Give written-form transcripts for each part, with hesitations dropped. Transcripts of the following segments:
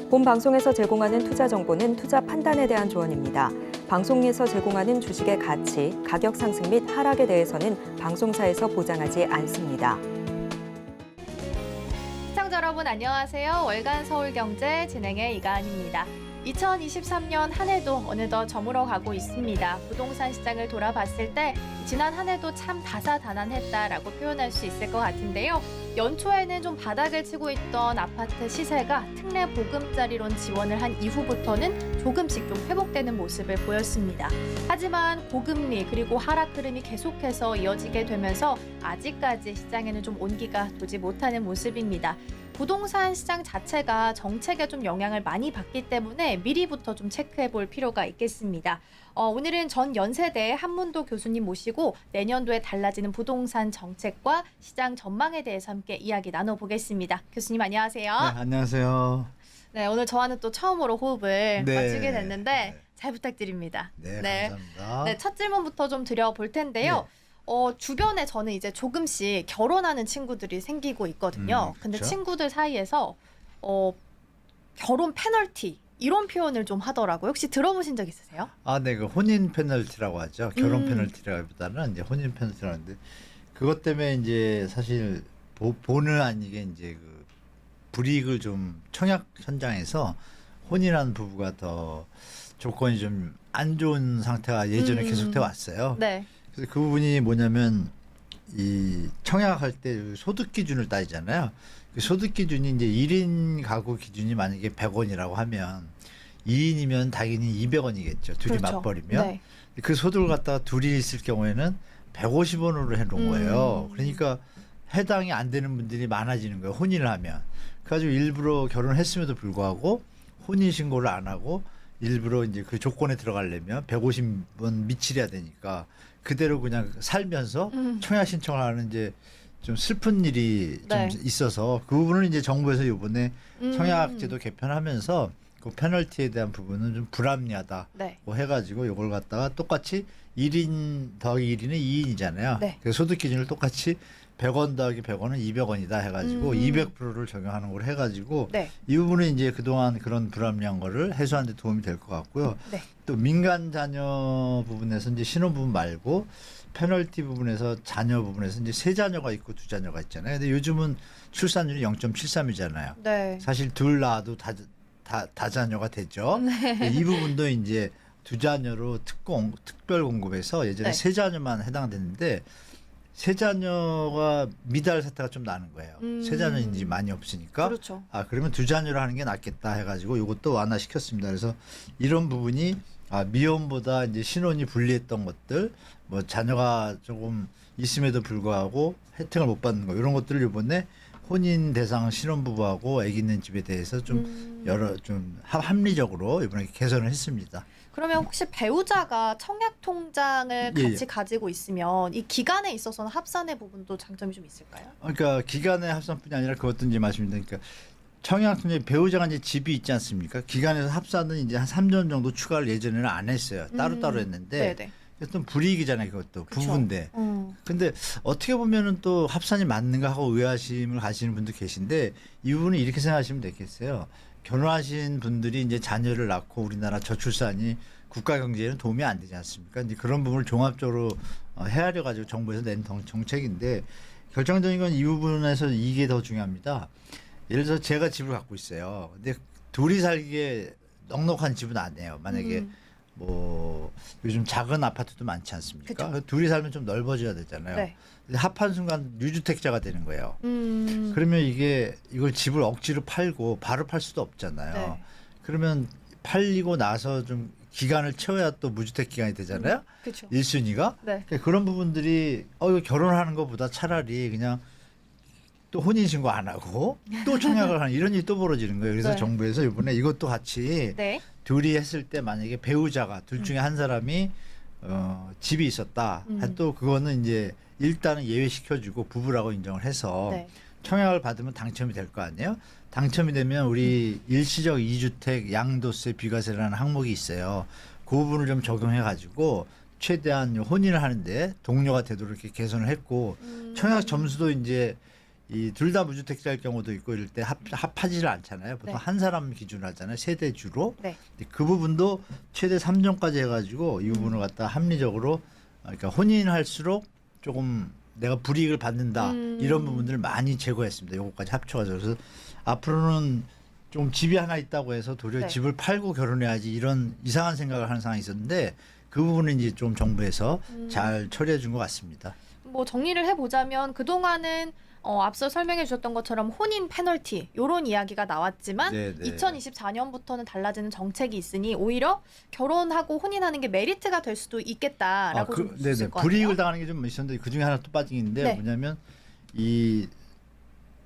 본 방송에서 제공하는 투자 정보는 투자 판단에 대한 조언입니다. 방송에서 제공하는 주식의 가치, 가격 상승 및 하락에 대해서는 방송사에서 보장하지 않습니다. 시청자 여러분 안녕하세요. 월간 서울경제 진행의 이가은입니다. 2023년 한 해도 어느덧 저물어 가고 있습니다. 부동산 시장을 돌아봤을 때 지난 한 해도 참 다사다난했다라고 표현할 수 있을 것 같은데요. 연초에는 좀 바닥을 치고 있던 아파트 시세가 특례 보금자리론 지원을 한 이후부터는 조금씩 좀 회복되는 모습을 보였습니다. 하지만 고금리 그리고 하락 흐름이 계속해서 이어지게 되면서 아직까지 시장에는 좀 온기가 도지 못하는 모습입니다. 부동산 시장 자체가 정책에 좀 영향을 많이 받기 때문에 미리부터 좀 체크해 볼 필요가 있겠습니다. 오늘은 전 연세대 한문도 교수님 모시고 내년도에 달라지는 부동산 정책과 시장 전망에 대해서 함께 이야기 나눠보겠습니다. 교수님 안녕하세요. 네, 안녕하세요. 네, 오늘 저와는 또 처음으로 호흡을 네. 맞추게 됐는데 잘 부탁드립니다. 네, 감사합니다. 네, 첫 질문부터 좀 드려볼 텐데요. 주변에 저는 이제 조금씩 결혼하는 친구들이 생기고 있거든요. 근데 그렇죠? 친구들 사이에서 결혼 페널티 이런 표현을 좀 하더라고요. 혹시 들어보신 적 있으세요? 네, 그 혼인 페널티라고 하죠. 결혼 페널티라기보다는 이제 혼인 페널티라는데 그것 때문에 이제 사실 본의 아니게 이제 그 불이익을 좀 청약 현장에서 혼인한 부부가 더 조건이 좀 안 좋은 상태가 예전에 계속돼 왔어요. 네. 그래서 그 부분이 뭐냐면 이 청약할 때 소득 기준을 따지잖아요. 그 소득 기준이 이제 1인 가구 기준이 만약에 100원이라고 하면 2인이면 당연히 200원이겠죠. 둘이 그렇죠. 맞벌이면. 네. 그 소득을 갖다가 둘이 있을 경우에는 150원으로 해놓은 거예요. 그러니까 해당이 안 되는 분들이 많아지는 거예요. 혼인을 하면. 그래가지고 일부러 결혼을 했음에도 불구하고 혼인 신고를 안 하고 일부러 이제 그 조건에 들어가려면 150원 미칠해야 되니까 그대로 그냥 살면서 청약 신청을 하는 이제 좀 슬픈 일이 네. 좀 있어서 그 부분을 이제 정부에서 이번에 청약제도 개편하면서 그 페널티에 대한 부분은 좀 불합리하다고 네. 해가지고 이걸 갖다가 똑같이 1인 더하기 1인은 2인이잖아요. 네. 그래서 소득 기준을 똑같이 100원 더하기 100원은 200원이다 해가지고 200%를 적용하는 걸 해가지고 네. 이 부분은 이제 그동안 그런 불합리한 거를 해소하는 데 도움이 될 것 같고요. 네. 또 민간 자녀 부분에서 이제 신혼 부분 말고 페널티 부분에서 자녀 부분에서 이제 세 자녀가 있고 두 자녀가 있잖아요. 근데 요즘은 출산율이 0.73이잖아요. 네. 사실 둘 낳아도 다자녀가 되죠. 이 부분도 이제 두 자녀로 특별 공급해서 예전에 네. 세 자녀만 해당됐는데 세 자녀가 미달 사태가 좀 나는 거예요. 세 자녀인지 많이 없으니까. 그렇죠. 그러면 두 자녀로 하는 게 낫겠다 해가지고 이것도 완화시켰습니다. 그래서 이런 부분이 미혼보다 이제 신혼이 불리했던 것들, 뭐 자녀가 조금 있음에도 불구하고 혜택을 못 받는 거 이런 것들을 이번에 혼인 대상 신혼부부하고 아기 있는 집에 대해서 좀 좀 합리적으로 이번에 개선을 했습니다. 그러면 혹시 배우자가 청약 통장을 예, 같이 가지고 있으면 이 기간에 있어서는 합산의 부분도 장점이 좀 있을까요? 그러니까 기간의 합산뿐이 아니라 그것도 이제 말씀드리니까 그러니까 청약 통장에 배우자가 이제 집이 있지 않습니까? 기간에서 합산은 이제 한 3년 정도 추가를 예전에는 안 했어요. 따로따로 했는데 네네. 어떤 불이익이잖아요. 그것도 그쵸. 부부인데. 근데 어떻게 보면은 또 합산이 맞는가 하고 의아심을 가지는 분도 계신데 이 부분은 이렇게 생각하시면 되겠어요. 결혼하신 분들이 이제 자녀를 낳고 우리나라 저출산이 국가 경제에는 도움이 안 되지 않습니까? 이제 그런 부분을 종합적으로 헤아려 가지고 정부에서 낸 정책인데 결정적인 건 이 부분에서 이게 더 중요합니다. 예를 들어서 제가 집을 갖고 있어요. 근데 둘이 살기에 넉넉한 집은 아니에요. 만약에 뭐 요즘 작은 아파트도 많지 않습니까? 그쵸. 둘이 살면 좀 넓어져야 되잖아요. 네. 근데 합한 순간 유주택자가 되는 거예요. 그러면 이걸 집을 억지로 팔고 바로 팔 수도 없잖아요. 네. 그러면 팔리고 나서 좀 기간을 채워야 또 무주택 기간이 되잖아요. 그렇죠. 1순위가. 네. 그러니까 그런 부분들이 이거 결혼하는 것보다 차라리 그냥 또 혼인신고 안 하고 또 청약을 하는 이런 일이 또 벌어지는 거예요. 그래서 네. 정부에서 이번에 이것도 같이 네. 둘이 했을 때 만약에 배우자가 둘 중에 한 사람이 집이 있었다. 또 그거는 이제 일단은 예외시켜주고 부부라고 인정을 해서 네. 청약을 받으면 당첨이 될 거 아니에요? 당첨이 되면 우리 일시적 2주택 양도세 비과세라는 항목이 있어요. 그 부분을 좀 적용해 가지고 최대한 혼인을 하는데 동료가 되도록 이렇게 개선을 했고 청약 점수도 이제 이 둘 다 무주택자일 경우도 있고 이럴 때 합하지를 않잖아요. 보통 네. 한 사람 기준으로 하잖아요. 세대주로. 네. 근데 그 부분도 최대 3종까지 해가지고 이 부분을 갖다 합리적으로 그러니까 혼인할수록 조금 내가 불이익을 받는다 이런 부분들을 많이 제거했습니다. 요거까지 합쳐가지고 그래서 앞으로는 좀 집이 하나 있다고 해서 도리어 네. 집을 팔고 결혼해야지 이런 이상한 생각을 하는 상황이 있었는데 그 부분은 이제 좀 정부에서 잘 처리해 준 것 같습니다. 뭐 정리를 해보자면 그동안은 앞서 설명해 주셨던 것처럼 혼인 페널티 이런 이야기가 나왔지만 네, 네. 2024년부터는 달라지는 정책이 있으니 오히려 결혼하고 혼인하는 게 메리트가 될 수도 있겠다라고 좀 볼 수 있을 것 같아요. 불이익을 당하는 게 좀 있었는데 그 중에 하나 또 빠진 게 있는데 네. 뭐냐면 이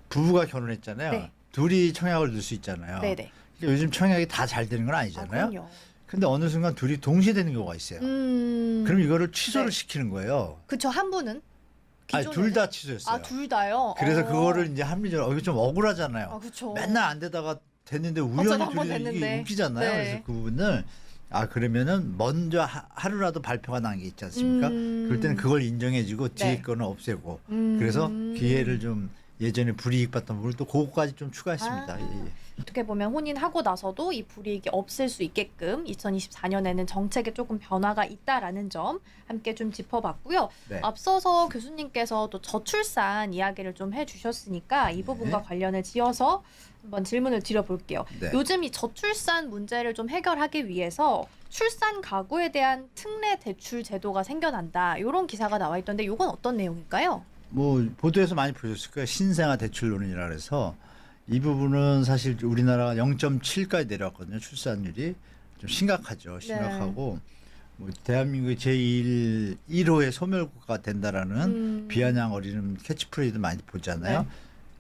부부가 결혼했잖아요. 네. 둘이 청약을 넣을 수 있잖아요. 네네. 그러니까 요즘 청약이 다 잘 되는 건 아, 아니잖아요. 그럼요. 근데 어느 순간 둘이 동시에 되는 경우가 있어요. 그럼 이거를 취소를 네. 시키는 거예요. 그쵸, 한 분은 아니 기존에는- 둘 다 취소했어요. 아, 둘 다요. 그래서 그거를 이제 합리적으로 이거 좀 억울하잖아요. 아, 그쵸. 맨날 안 되다가 됐는데 어쩌다 우연히 한번 둘이 이게 됐는데. 웃기잖아요. 네. 그래서 그 부분을 그러면은 먼저 하루라도 발표가 난 게 있지 않습니까? 그럴 때는 그걸 인정해주고 뒤에 네. 거는 없애고 그래서 기회를 좀 예전에 불이익 봤던 부분을 또 그거까지 좀 추가했습니다. 아. 예, 예. 어떻게 보면 혼인하고 나서도 이 불이익이 없을 수 있게끔 2024년에는 정책에 조금 변화가 있다라는 점 함께 좀 짚어봤고요. 네. 앞서서 교수님께서 또 저출산 이야기를 좀 해주셨으니까 이 부분과 관련을 지어서 한번 질문을 드려볼게요. 네. 요즘 이 저출산 문제를 좀 해결하기 위해서 출산 가구에 대한 특례 대출 제도가 생겨난다. 이런 기사가 나와 있던데 이건 어떤 내용일까요? 뭐 보도에서 많이 보셨을 거예요. 신생아 대출론이라 그래서 이 부분은 사실 우리나라가 0.7까지 내려왔거든요. 출산율이 좀 심각하죠. 심각하고 뭐 대한민국의 제1 1호의 소멸국가가 된다라는 비아냥 어린이 캐치프레이즈 많이 보잖아요. 네.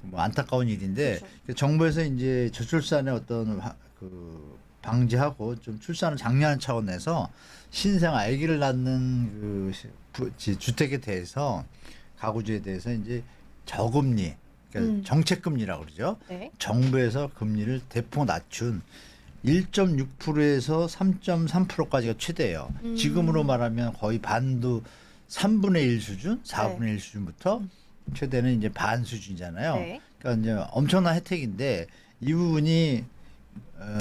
뭐 안타까운 일인데 그렇죠. 정부에서 이제 저출산의 어떤 그 방지하고 좀 출산을 장려하는 차원에서 신생아 아기를 낳는 그 주택에 대해서 가구주에 대해서 이제 저금리 그러니까 정책금리라고 그러죠. 네. 정부에서 금리를 대폭 낮춘 1.6%에서 3.3%까지가 최대예요. 지금으로 말하면 거의 반도 3분의 1 수준, 4분의 1 수준부터 최대는 이제 반 수준이잖아요. 네. 그러니까 이제 엄청난 혜택인데 이 부분이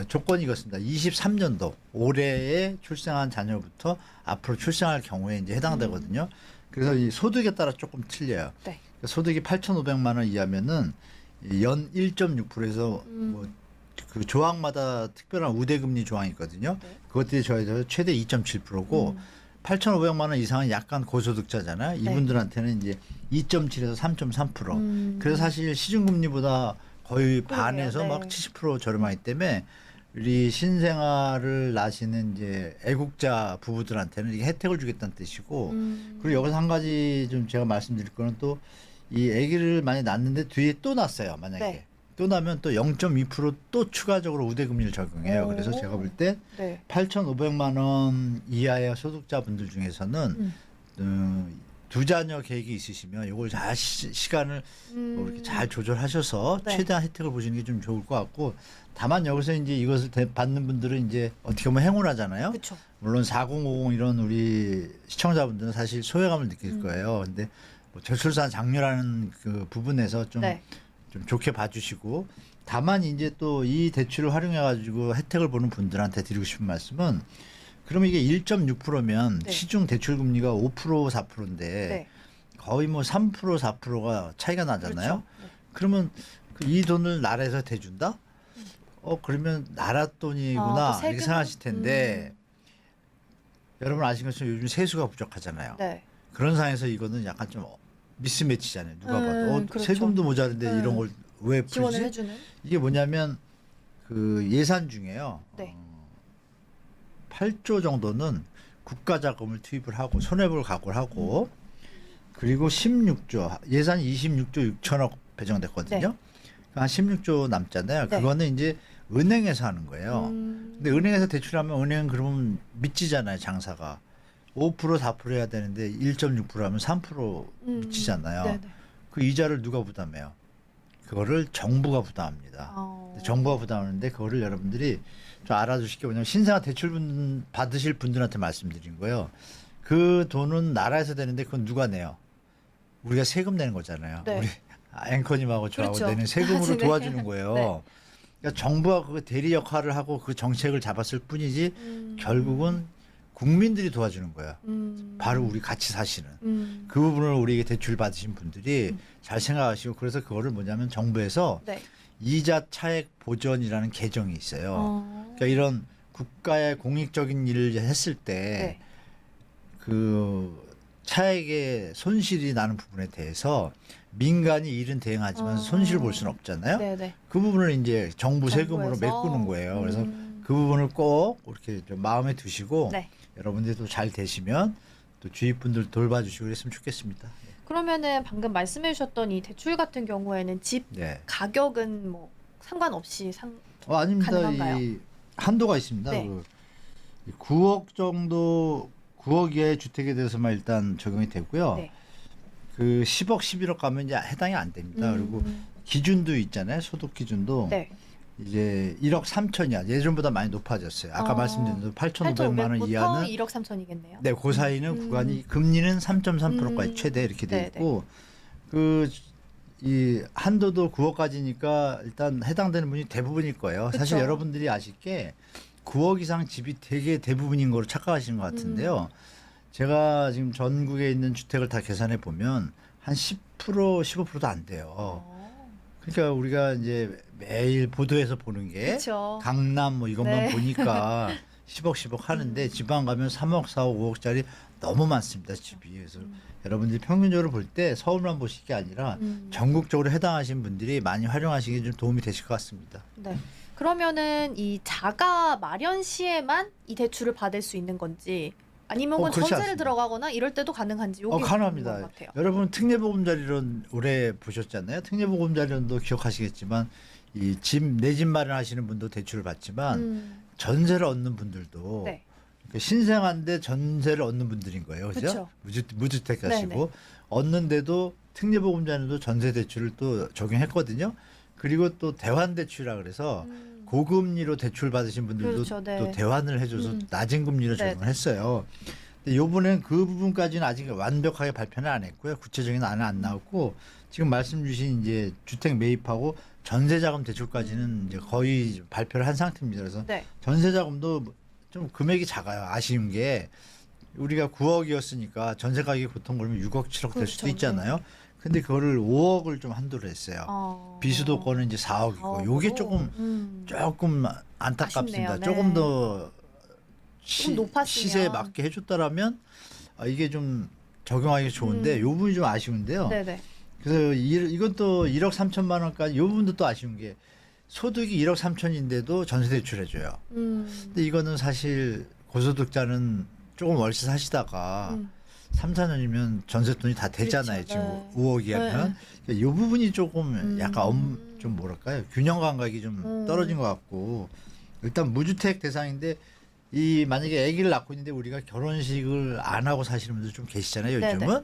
조건이 이렇습니다. 23년도 올해에 출생한 자녀부터 앞으로 출생할 경우에 이제 해당되거든요. 그래서 이 소득에 따라 조금 틀려요. 네. 소득이 8,500만 원 이하면은 연 1.6%에서 뭐 그 조항마다 특별한 우대금리 조항이 있거든요. 네. 그것들이 저희도 최대 2.7%고 8,500만 원 이상은 약간 고소득자잖아요. 네. 이분들한테는 이제 2.7에서 3.3%. 그래서 사실 시중금리보다 거의 반에서 네. 막 70% 저렴하기 때문에 우리 신생아를 낳으시는 이제 애국자 부부들한테는 이게 혜택을 주겠다는 뜻이고 그리고 여기서 한 가지 좀 제가 말씀드릴 거는 또 이 아기를 많이 낳는데 뒤에 또 낳았어요. 만약에 네. 또 나면 또 0.2% 추가적으로 우대금리를 적용해요. 오. 그래서 제가 볼 때 네. 8,500만 원 이하의 소득자분들 중에서는 두 자녀 계획이 있으시면 이걸 잘 시간을 뭐 이렇게 잘 조절하셔서 네. 최대한 혜택을 보시는 게 좀 좋을 것 같고 다만 여기서 이제 이것을 받는 분들은 이제 어떻게 보면 행운하잖아요. 그렇죠. 물론 4050 이런 우리 시청자분들은 사실 소외감을 느낄 거예요. 근데 뭐 저출산 장려라는 그 부분에서 좀 네. 좀 좋게 봐주시고 다만 이제 또 이 대출을 활용해 가지고 혜택을 보는 분들한테 드리고 싶은 말씀은 그러면 이게 1.6%면 네. 시중 대출 금리가 5% 4%인데 네. 거의 뭐 3% 4%가 차이가 나잖아요. 그렇죠. 네. 그러면 이 돈을 나라에서 대준다? 그러면 나라 또 돈이구나 세금? 이렇게 생각하실 텐데 여러분 아시는 것처럼 요즘 세수가 부족하잖아요. 네. 그런 상황에서 이거는 약간 좀 미스매치잖아요. 누가 봐도 그렇죠. 세금도 모자른데 이런 걸 왜 지원을 풀지? 해주는. 이게 뭐냐면 그 예산 중에요. 네. 8조 정도는 국가 자금을 투입을 하고 손해볼 각오를 하고 그리고 16조 예산이 26조 6천억 배정됐거든요. 네. 한 16조 남잖아요. 네. 그거는 이제 은행에서 하는 거예요. 근데 은행에서 대출하면 은행은 그러면 미치잖아요. 장사가 5% 4% 해야 되는데 1.6% 하면 3% 미치잖아요. 네네. 그 이자를 누가 부담해요? 그거를 정부가 부담합니다. 정부가 부담하는데 그거를 여러분들이 좀 알아두실 게 뭐냐면 신생아 대출 받으실 분들한테 말씀드린 거예요. 그 돈은 나라에서 되는데 그건 누가 내요? 우리가 세금 내는 거잖아요. 네. 우리 앵커님하고 저하고 그렇죠. 내는 세금으로 네. 도와주는 거예요. 네. 그러니까 정부가 그 대리 역할을 하고 그 정책을 잡았을 뿐이지 결국은 국민들이 도와주는 거야. 바로 우리 같이 사시는. 그 부분을 우리에게 대출 받으신 분들이 잘 생각하시고 그래서 그거를 뭐냐면 정부에서 네. 이자 차액 보전이라는 개정이 있어요. 그러니까 이런 국가의 공익적인 일을 했을 때 네. 그 차액의 손실이 나는 부분에 대해서 민간이 일은 대행하지만 손실을 볼 수는 없잖아요. 네네. 그 부분을 이제 정부 세금으로 정부에서? 메꾸는 거예요. 그래서 그 부분을 꼭 이렇게 좀 마음에 두시고 네. 여러분들도 잘 되시면 또 주위 분들 돌봐주시고 그랬으면 좋겠습니다. 그러면은 방금 말씀해주셨던 이 대출 같은 경우에는 집 네. 가격은 뭐 상관없이 아닙니다. 가능한가요? 이 한도가 있습니다. 네. 그 9억 정도 9억 이하의 주택에 대해서만 일단 적용이 되고요. 네. 그 10억, 11억 가면 이제 해당이 안 됩니다. 그리고 기준도 있잖아요. 소득 기준도 네. 이제 1억 3천이야. 예전보다 많이 높아졌어요. 아까 말씀드린 대로 8,500만 원 8,500부터 이하는 1억 3천이겠네요. 네, 그 사이는 구간이 금리는 3.3%까지 최대 이렇게 돼 있고 그 이 한도도 9억까지니까 일단 해당되는 분이 대부분일 거예요. 사실 그쵸. 여러분들이 아실 게 9억 이상 집이 되게 대부분인 거로 착각하시는 것 같은데요. 제가 지금 전국에 있는 주택을 다 계산해 보면 한 10% 15%도 안 돼요. 그러니까 우리가 이제 매일 보도에서 보는 게 그렇죠. 강남 뭐 이것만 네. 보니까 10억 하는데 지방 가면 3억, 4억, 5억짜리 너무 많습니다, 집이. 그래서 여러분들이 평균적으로 볼 때 서울만 보실 게 아니라 전국적으로 해당하신 분들이 많이 활용하시기 좀 도움이 되실 것 같습니다. 네. 그러면은 이 자가 마련 시에만 이 대출을 받을 수 있는 건지 아니면 그렇지 전세를 않습니다. 들어가거나 이럴 때도 가능한지 요게 궁금한 가능합니다. 것 같아요. 여러분 특례보금자리론 오래 보셨잖아요. 특례보금자리론도 기억하시겠지만 이 집 내 집 마련하시는 분도 대출을 받지만 전세를 얻는 분들도 네. 그 신생한데 전세를 얻는 분들인 거예요. 그죠? 그쵸. 무주택 가시고 네네. 얻는데도 특례보금자리도 전세 대출을 또 적용했거든요. 그리고 또 대환 대출이라 그래서 고금리로 대출 받으신 분들도 그렇죠, 네. 또 대환을 해줘서 낮은 금리로 네. 적용을 했어요. 근데 요번엔 그 부분까지는 아직 완벽하게 발표는 안 했고요. 구체적인 안은 안 나왔고 지금 말씀 주신 이제 주택 매입하고 전세자금 대출까지는 이제 거의 발표를 한 상태입니다. 그래서 네. 전세자금도 좀 금액이 작아요. 아쉬운 게 우리가 9억이었으니까 전세 가격이 보통 그러면 6억, 7억 될 수도 그렇죠. 있잖아요. 근데 그거를 5억을 좀 한도로 했어요. 비수도권은 이제 4억이고 어, 요게 조금 안타깝습니다. 아쉽네요. 네. 조금 더 좀 높았으면. 시세에 맞게 해줬더라면 이게 좀 적용하기 좋은데 요 부분이 좀 아쉬운데요. 네네. 그래서 이것도 1억 3천만 원까지 요 부분도 또 아쉬운 게 소득이 1억 3천인데도 전세 대출해줘요. 근데 이거는 사실 고소득자는 조금 월세 사시다가 3, 4년이면 전세 돈이 다 되잖아요. 그렇죠. 지금 네. 5억이면. 이 부분이 조금 약간 좀 뭐랄까요. 균형 감각이 좀 떨어진 것 같고 일단 무주택 대상인데 이 만약에 아기를 낳고 있는데 우리가 결혼식을 안 하고 사시는 분들 좀 계시잖아요. 요즘은. 네네.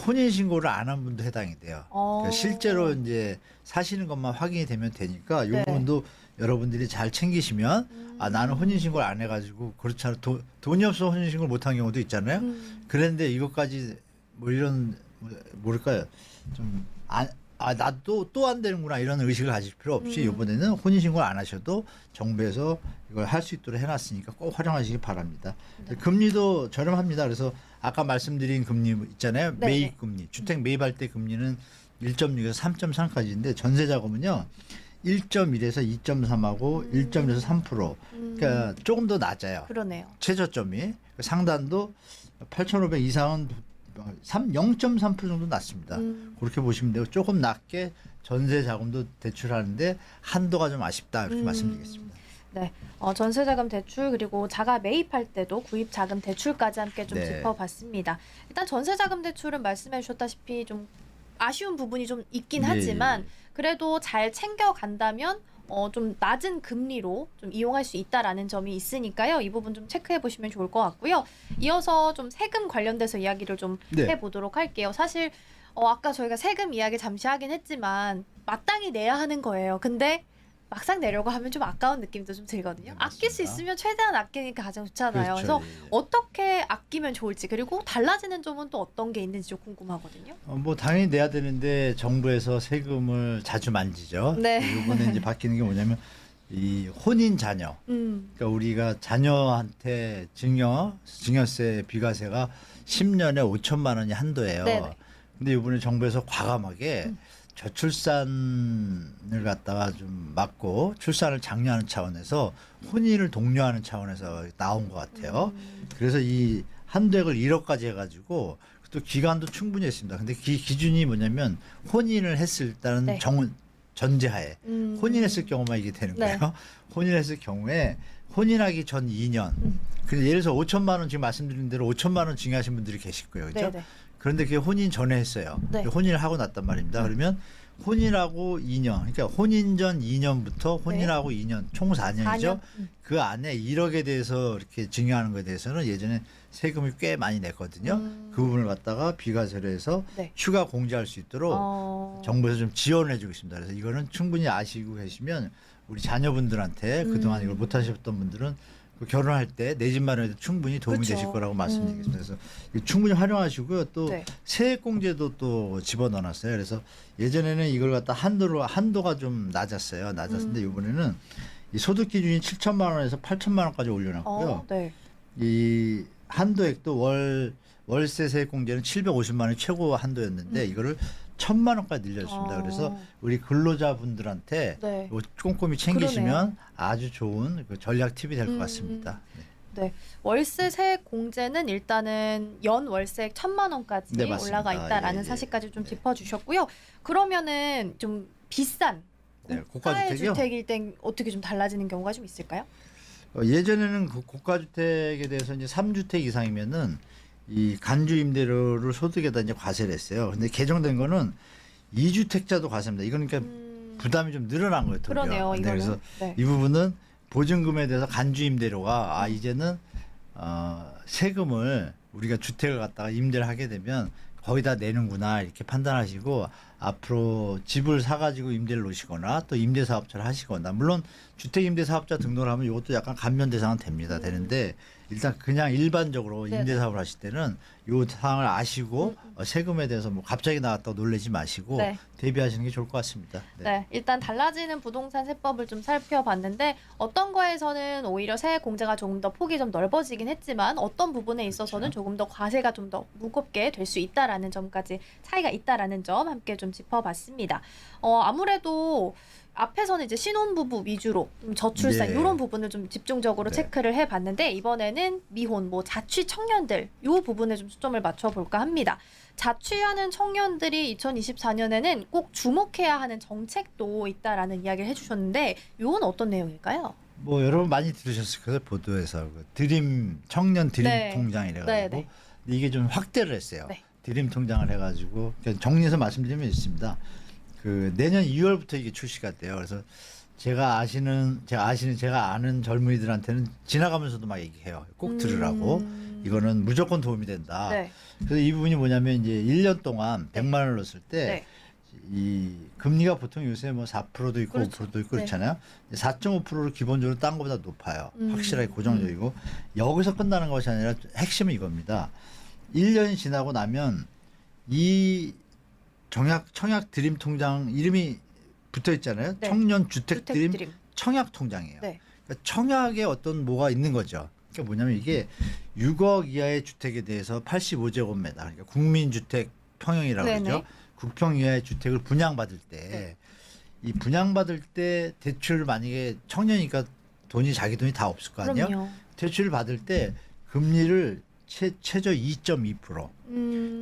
혼인 신고를 안 한 분도 해당이 돼요. 그러니까 어. 실제로 이제 사시는 것만 확인이 되면 되니까 이 네. 부분도 여러분들이 잘 챙기시면 나는 혼인 신고를 안 해가지고 그렇지 않아 돈이 없어 혼인 신고를 못한 경우도 있잖아요. 그런데 이것까지 뭐 이런 뭐랄까요 나도 또 안 되는구나 이런 의식을 가질 필요 없이 이번에는 혼인 신고를 안 하셔도 정부에서 이걸 할 수 있도록 해놨으니까 꼭 활용하시기 바랍니다. 네. 금리도 저렴합니다. 그래서 아까 말씀드린 금리 있잖아요. 네네. 매입 금리, 주택 매입할 때 금리는 1.6에서 3.3까지인데 전세 자금은요 1.1에서 2.3하고 1.1에서 3%. 그러니까 조금 더 낮아요. 그러네요. 최저점이 상단도 8,500 이상은 0.3% 정도 낮습니다. 그렇게 보시면 되고 조금 낮게 전세 자금도 대출하는데 한도가 좀 아쉽다 이렇게 말씀드리겠습니다. 네, 전세자금 대출 그리고 자가 매입할 때도 구입자금 대출까지 함께 좀 네. 짚어봤습니다. 일단 전세자금 대출은 말씀해주셨다시피 좀 아쉬운 부분이 좀 있긴 예, 하지만 예. 그래도 잘 챙겨간다면 좀 낮은 금리로 좀 이용할 수 있다라는 점이 있으니까요. 이 부분 좀 체크해 보시면 좋을 것 같고요. 이어서 좀 세금 관련돼서 이야기를 좀 네. 해보도록 할게요. 사실 아까 저희가 세금 이야기 잠시 하긴 했지만 마땅히 내야 하는 거예요. 근데 막상 내려고 하면 좀 아까운 느낌도 좀 들거든요. 네, 아낄 수 맞습니다. 있으면 최대한 아끼니까 가장 좋잖아요. 그렇죠. 그래서 예, 예. 어떻게 아끼면 좋을지 그리고 달라지는 점은 또 어떤 게 있는지 좀 궁금하거든요. 뭐 당연히 내야 되는데 정부에서 세금을 자주 만지죠. 네. 이번에 이제 바뀌는 게 뭐냐면 이 혼인 자녀. 그러니까 우리가 자녀한테 증여세, 비과세가 10년에 5천만 원이 한도예요. 네네. 근데 이번에 정부에서 과감하게 저출산을 갖다가 좀 막고 출산을 장려하는 차원에서 혼인을 독려하는 차원에서 나온 것 같아요. 그래서 이 한도액을 1억까지 해가지고 또 기간도 충분히 했습니다. 근데 기준이 뭐냐면 혼인을 했을 때는 네. 전제하에 혼인했을 경우만 이게 되는 네. 거예요. 혼인했을 경우에 혼인하기 전 2년. 그래서 예를 들어서 5천만 원 지금 말씀드린 대로 5천만 원 증여하신 분들이 계실 거예요. 그렇죠? 네네. 그런데 그게 혼인 전에 했어요. 네. 혼인을 하고 났단 말입니다. 그러면 혼인하고 2년, 그러니까 혼인 전 2년부터 혼인하고 2년, 총 4년이죠. 4년? 그 안에 1억에 대해서 이렇게 증여하는 것에 대해서는 예전에 세금을 꽤 많이 냈거든요. 그 부분을 갖다가 비과세로 해서 네. 휴가 공제할 수 있도록 정부에서 좀 지원을 해주고 있습니다. 그래서 이거는 충분히 아시고 계시면 우리 자녀분들한테 그동안 이걸 못하셨던 분들은 그 결혼할 때 내 집 마련에도 충분히 도움이 그렇죠. 되실 거라고 말씀드리겠습니다. 그래서 이거 충분히 활용하시고요. 또 네. 세액공제도 또 집어넣어놨어요. 그래서 예전에는 이걸 갖다 한도가 좀 낮았어요. 낮았는데 이번에는 이 소득 기준이 7천만 원에서 8천만 원까지 올려놨고요. 네. 이 한도액도 월세 세액공제는 750만 원이 최고 한도였는데 이거를 1,000만 원까지 늘렸습니다. 그래서 우리 근로자분들한테 네. 이거 꼼꼼히 챙기시면 그러네요. 아주 좋은 그 전략 팁이 될 것 같습니다. 네. 네. 월세 세액 공제는 일단은 연 월세액 1,000만 원까지 네, 맞습니다. 올라가 있다라는 예, 예. 사실까지 좀 짚어주셨고요. 그러면은 좀 비싼 네, 고가의 고가주택이요? 주택일 땐 어떻게 좀 달라지는 경우가 좀 있을까요? 예전에는 그 고가주택에 대해서 이제 3주택 이상이면은 이 간주 임대료를 소득에다 이제 과세를 했어요. 근데 개정된 거는 2주택자도 과세입니다. 이거는 그러니까 부담이 좀 늘어난 거예요. 도리어. 그러네요. 네, 이거는. 그래서 네. 이 부분은 보증금에 대해서 간주 임대료가 이제는 세금을 우리가 주택을 갖다가 임대를 하게 되면 거기다 내는구나 이렇게 판단하시고 앞으로 집을 사가지고 임대를 놓으시거나 또 임대사업자를 하시거나 물론 주택임대사업자 등록을 하면 이것도 약간 감면 대상은 됩니다. 되는데 일단 그냥 일반적으로 네네. 임대사업을 하실 때는 이 사항을 아시고 세금에 대해서 뭐 갑자기 나왔다고 놀라지 마시고 네. 대비하시는 게 좋을 것 같습니다. 네, 일단 달라지는 부동산 세법을 좀 살펴봤는데 어떤 거에서는 오히려 세액 공제가 조금 더 폭이 좀 넓어지긴 했지만 어떤 부분에 있어서는 그렇죠. 조금 더 과세가 좀 더 무겁게 될 수 있다라는 점까지 차이가 있다라는 점 함께 좀 짚어봤습니다. 아무래도 앞에서는 이제 신혼부부 위주로 좀 저출산 네. 이런 부분을 좀 집중적으로 네. 체크를 해봤는데 이번에는 미혼, 뭐 자취 청년들 이 부분에 좀 초점을 맞춰볼까 합니다. 자취하는 청년들이 2024년에는 꼭 주목해야 하는 정책도 있다라는 이야기를 해주셨는데 이건 어떤 내용일까요? 뭐 여러분 많이 들으셨을 거예요. 보도에서 그 청년 드림 네. 통장이래 가지고 네, 네. 근데 이게 좀 확대를 했어요. 네. 드림 통장을 해가지고 그러니까 정리해서 말씀드리면 있습니다. 그 내년 2월부터 이게 출시가 돼요. 그래서 제가 아는 젊은이들한테는 지나가면서도 막 얘기해요. 꼭 들으라고. 이거는 무조건 도움이 된다. 네. 그래서 이 부분이 뭐냐면 이제 1년 동안 100만 원을 넣었을 때 네. 이 금리가 보통 요새 뭐 4%도 있고 그렇죠. 5%도 있고 네. 그렇잖아요. 4.5%를 기본적으로 딴 것보다 높아요. 확실하게 고정적이고 여기서 끝나는 것이 아니라 핵심은 이겁니다. 1년이 지나고 나면 이 청약 드림 통장 이름이 붙어 있잖아요. 네. 청년 주택 드림 주택드림. 청약 통장이에요. 네. 그러니까 청약에 어떤 뭐가 있는 거죠. 그러니까 뭐냐면 이게 6억 이하의 주택에 대해서 85제곱미터, 그러니까 국민주택 평형이라고 네네. 그러죠. 국평 이하의 주택을 분양받을 때, 이 분양받을 때 대출 만약에 청년이니까 자기 돈이 다 없을 거 아니에요. 그럼요. 대출을 받을 때 금리를 최저 2.2%.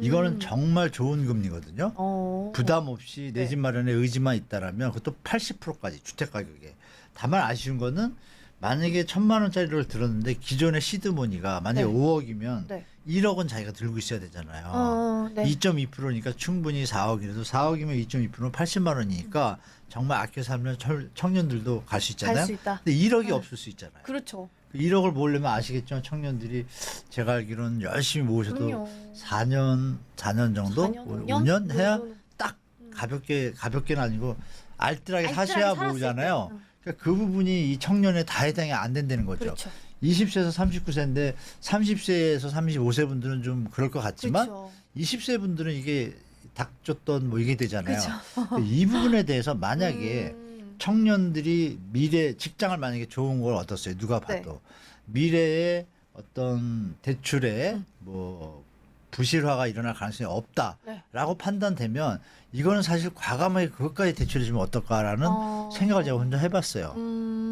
이거는 정말 좋은 금리거든요. 부담 없이 내 네. 집 마련에 의지만 있다라면 그것도 80%까지 주택 가격에. 다만 아쉬운 거는 만약에 1,000만 원짜리를 들었는데 기존의 시드머니가 만약에 네. 5억이면 네. 1억은 자기가 들고 있어야 되잖아요. 네. 2.2%니까 충분히 4억이라도 4억이면 2.2%는 80만 원이니까 정말 아껴 살면 청년들도 갈 수 있잖아요. 갈 수 있다. 근데 1억이 네. 없을 수 있잖아요. 그렇죠. 1억을 모으려면 아시겠지만 청년들이 제가 알기로는 열심히 모으셔도 그럼요. 4년 정도 5년 해야 딱 가볍게는 아니고 알뜰하게 사셔야 살았을 모으잖아요. 때. 그러니까 그 부분이 이 청년에 다 해당이 안 된다는 거죠. 그렇죠. 20세에서 39세인데 30세에서 35세 분들은 좀 그럴 것 같지만 그렇죠. 20세 분들은 이게 닥쳤던 뭐 이게 되잖아요. 그렇죠. 이 부분에 대해서 만약에 음. 청년들이 미래 직장을 만약에 좋은 걸 얻었어요. 누가 네. 봐도 미래에 어떤 대출에 뭐 부실화가 일어날 가능성이 없다라고 네. 판단되면 이거는 사실 과감하게 그것까지 대출해 주면 어떨까라는 생각을 제가 혼자 해봤어요.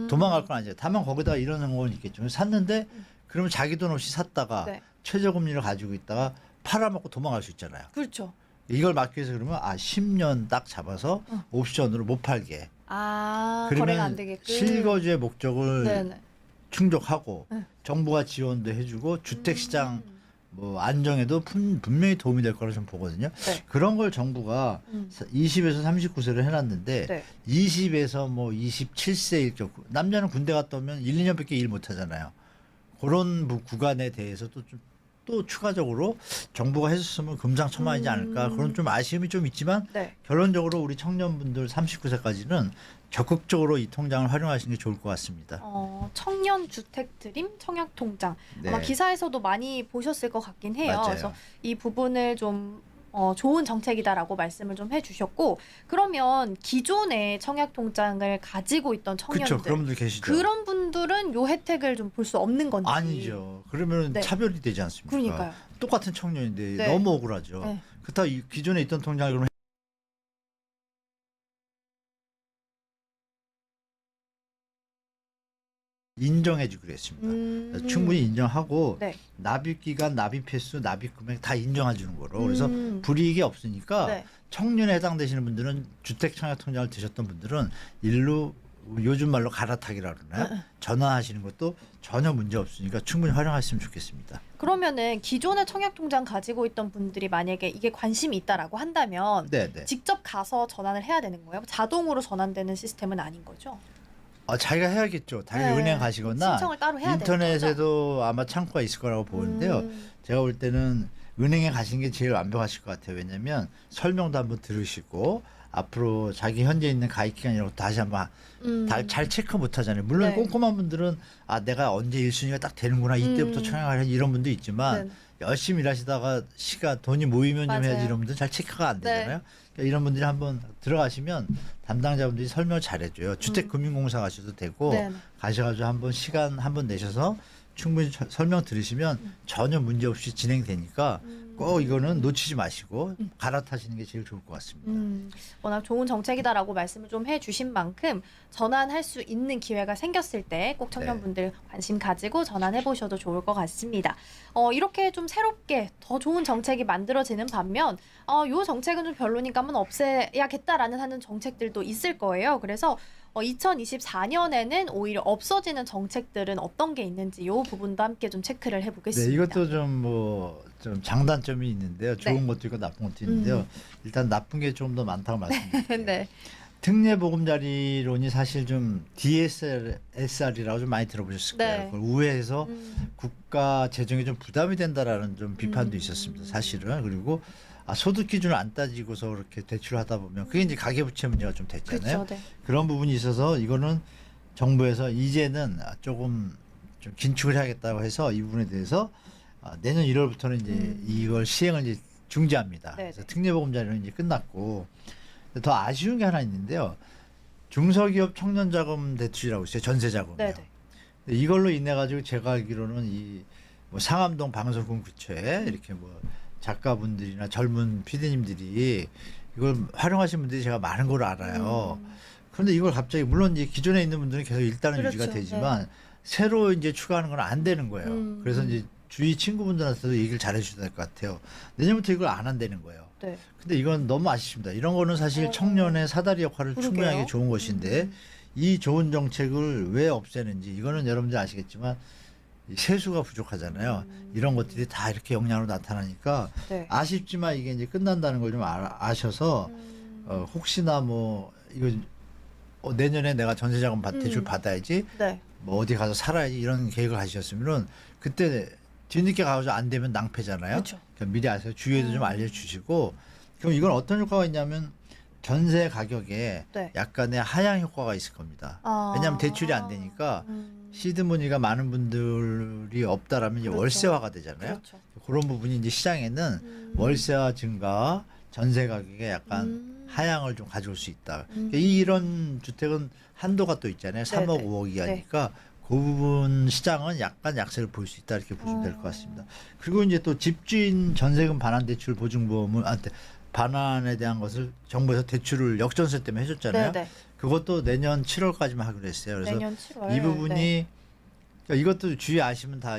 도망갈 건 아니죠. 다만 거기다가 이런 건 있겠죠. 샀는데 그러면 자기 돈 없이 샀다가 네. 최저금리를 가지고 있다가 팔아먹고 도망갈 수 있잖아요. 그렇죠. 이걸 막기 위해서 그러면 10년 딱 잡아서 옵션으로 못 팔게. 거래가 그러면 안 되게끔. 실거주의 목적을 네네. 충족하고 네. 정부가 지원도 해주고 주택시장 뭐 안정에도 분명히 도움이 될 거라고 좀 보거든요. 네. 그런 걸 정부가 20에서 39세를 해놨는데 네. 20에서 뭐 27세일 경우 남자는 군대 갔다 오면 1, 2년밖에 일 못 하잖아요. 그런 구간에 대해서 또 추가적으로 정부가 해줬으면 금상첨화이지 않을까 그런 좀 아쉬움이 좀 있지만 네. 결론적으로 우리 청년분들 39세까지는 적극적으로 이 통장을 활용하시는 게 좋을 것 같습니다. 청년 주택 드림 청약 통장 네. 아마 기사에서도 많이 보셨을 것 같긴 해요. 맞아요. 그래서 이 부분을 좀 좋은 정책이다라고 말씀을 좀 해주셨고 그러면 기존의 청약 통장을 가지고 있던 청년들 그렇죠. 그런 분들 계시죠. 그런 분들은 요 혜택을 좀 볼 수 없는 건지 아니죠. 그러면 네. 차별이 되지 않습니까? 그러니까요. 똑같은 청년인데 네. 너무 억울하죠. 네. 그렇다고 기존에 있던 통장을 그러면 인정해주기로 했습니다. 충분히 인정하고 네. 납입 기간, 납입 횟수, 납입 금액 다 인정해주는 거로. 그래서 불이익이 없으니까 네. 청년에 해당되시는 분들은 주택 청약 통장을 드셨던 분들은 일로 요즘 말로 갈아타기라 그러나요? 전환하시는 것도 전혀 문제 없으니까 충분히 활용하시면 좋겠습니다. 그러면은 기존의 청약 통장 가지고 있던 분들이 만약에 이게 관심이 있다라고 한다면 네. 직접 가서 전환을 해야 되는 거예요? 자동으로 전환되는 시스템은 아닌 거죠? 자기가 해야겠죠. 당연히 네. 은행 가시거나 신청을 따로 해야 인터넷에도 아마 창구가 있을 거라고 보는데요. 제가 볼 때는 은행에 가시는 게 제일 완벽하실 것 같아요. 왜냐하면 설명도 한번 들으시고 앞으로 자기 현재 있는 가입 기간이라고 다시 한번 잘 체크 못 하잖아요. 물론 네. 꼼꼼한 분들은 내가 언제 1순위가 딱 되는구나 이때부터 청약을 해 이런 분도 있지만 네. 열심히 일하시다가 돈이 모이면 좀 맞아요. 해야지 이런 분들은 잘 체크가 안 되잖아요. 그러니까 이런 분들이 한번 들어가시면 담당자분들이 설명을 잘해줘요. 주택금융공사 가셔도 되고 네. 가셔가지고 한번 시간 한번 내셔서 충분히 설명 들으시면 전혀 문제 없이 진행되니까 꼭 이거는 놓치지 마시고 갈아타시는 게 제일 좋을 것 같습니다. 워낙 좋은 정책이다라고 말씀을 좀 해주신 만큼 전환할 수 있는 기회가 생겼을 때 꼭 청년분들 관심 가지고 전환해 보셔도 좋을 것 같습니다. 이렇게 좀 새롭게 더 좋은 정책이 만들어지는 반면 요 정책은 좀 별로니까 한번 없애야겠다라는 하는 정책들도 있을 거예요. 그래서 2024년에는 오히려 없어지는 정책들은 어떤 게 있는지 이 부분도 함께 좀 체크를 해보겠습니다. 네, 이것도 좀 장단점이 있는데요. 좋은 것도 있고 나쁜 것도 있는데요. 일단 나쁜 게 좀 더 많다고 말씀드릴게요. 네. 특례보금자리론이 사실 좀 DSR이라고 좀 많이 들어보셨을 거예요. 네. 그걸 우회해서 국가 재정에 좀 부담이 된다라는 좀 비판도 있었습니다. 사실은. 그리고 소득 기준을 안 따지고서 그렇게 대출을 하다 보면 그게 이제 가계부채 문제가 좀 됐잖아요. 그렇죠. 네. 그런 부분이 있어서 이거는 정부에서 이제는 조금 좀 긴축을 해야겠다고 해서 이 부분에 대해서 내년 1월부터는 이제 이걸 시행을 이제 중지합니다. 네네. 그래서 특례보금자리는 이제 끝났고 더 아쉬운 게 하나 있는데요. 중소기업 청년자금 대출이라고 있어요. 전세자금이요. 네네. 이걸로 인해 가지고 제가 알기로는 뭐 상암동 방송국 근처에 이렇게 뭐 작가분들이나 젊은 PD님들이 이걸 활용하신 분들이 제가 많은 걸 알아요. 그런데 이걸 갑자기 물론 이제 기존에 있는 분들은 계속 일단은 그렇죠. 유지가 되지만 새로 이제 추가하는 건 안 되는 거예요. 그래서 이제 주위 친구분들한테도 얘기를 잘 해주셔야 될 것 같아요. 내년부터 이걸 안 한다는 거예요. 네. 근데 이건 너무 아쉽습니다. 이런 거는 사실 청년의 사다리 역할을 그러게요. 충분히 하기 좋은 것인데 이 좋은 정책을 왜 없애는지 이거는 여러분들 아시겠지만 이 세수가 부족하잖아요. 이런 것들이 다 이렇게 영향으로 나타나니까 네. 아쉽지만 이게 이제 끝난다는 걸 좀 아셔서 혹시나 뭐 이거 내년에 내가 전세자금 대출 받아야지 네. 뭐 어디 가서 살아야지 이런 계획을 하셨으면은 그때 뒤늦게 가서 안 되면 낭패잖아요. 그렇죠. 그러니까 미리 아세요. 주위에도 좀 알려주시고 그럼 이건 어떤 효과가 있냐면 전세 가격에 네. 약간의 하향 효과가 있을 겁니다. 왜냐하면 대출이 안 되니까 시드머니가 많은 분들이 없다라면 이제 그렇죠. 월세화가 되잖아요. 그렇죠. 그런 부분이 이제 시장에는 월세화 증가, 전세 가격에 약간 하향을 좀 가져올 수 있다. 그러니까 이런 주택은 한도가 또 있잖아요. 3억, 네. 5억 이하니까 그 부분 시장은 약간 약세를 보일 수 있다 이렇게 보시면 될 것 같습니다. 그리고 이제 또 집주인 전세금 반환 대출 보증보험을 반환에 대한 것을 정부에서 대출을 역전세 때문에 해줬잖아요. 네, 네. 그것도 내년 7월까지만 하기로 했어요. 그래서 내년 7월. 이 부분이 네. 그러니까 이것도 주의 아시면 다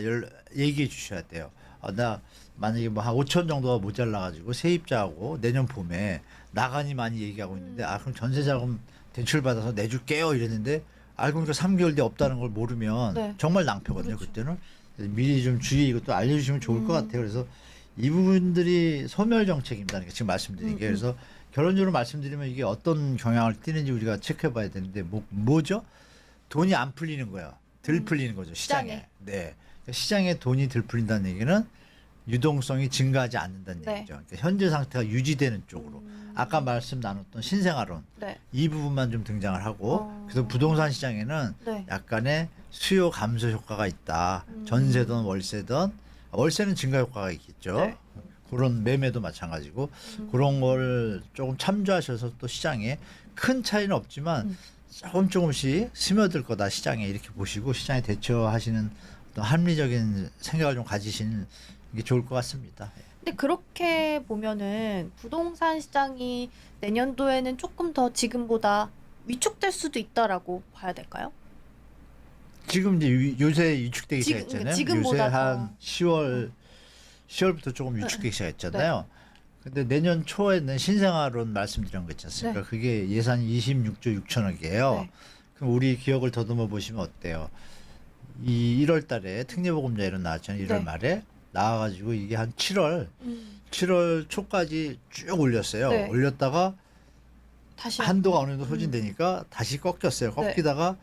얘기해 주셔야 돼요. 나 만약에 뭐 한 5천 정도가 모자라 가지고 세입자하고 내년 봄에 나가니 많이 얘기하고 있는데 그럼 전세자금 대출 받아서 내줄게요 이랬는데 알고 보니까 3개월 뒤에 없다는 걸 모르면 네. 정말 낭패거든요. 그렇죠. 그때는 미리 좀 주의 이것도 알려주시면 좋을 것 같아요. 그래서 이 부분들이 소멸 정책입니다. 지금 말씀드린 게 그래서 결론적으로 말씀드리면 이게 어떤 경향을 띠는지 우리가 체크해봐야 되는데 뭐죠? 돈이 안 풀리는 거예요. 덜 풀리는 거죠 시장에. 시장에. 네, 시장에 돈이 덜 풀린다는 얘기는 유동성이 증가하지 않는다는 네. 얘기죠. 그러니까 현재 상태가 유지되는 쪽으로. 아까 말씀 나눴던 신생아론 네. 이 부분만 좀 등장을 하고 그래서 부동산 시장에는 네. 약간의 수요 감소 효과가 있다. 전세든 월세든 월세는 증가 효과가 있겠죠. 네. 그런 매매도 마찬가지고 그런 걸 조금 참조하셔서 또 시장에 큰 차이는 없지만 조금씩 스며들 거다 시장에 이렇게 보시고 시장에 대처하시는 어떤 합리적인 생각을 좀 가지시는 게 좋을 것 같습니다. 근데 그렇게 보면은 부동산 시장이 내년도에는 조금 더 지금보다 위축될 수도 있다라고 봐야 될까요? 지금 이제 요새 위축되기 지금- 시작했잖아요. 지금보다 요새 더. 한 10월부터 조금 위축되기 시작했잖아요. 근데 내년 초에는 신생아론 말씀드린 거 있지 않습니까? 네. 그게 예산이 26조 6천억이에요. 네. 그럼 우리 기억을 더듬어 보시면 어때요? 이 1월 달에 특례보금자리론 나왔잖아요. 1월 네. 말에 나와가지고 이게 한 7월 초까지 쭉 올렸어요. 네. 올렸다가 다시 한도가 어느 정도 소진되니까 다시 꺾였어요. 꺾이다가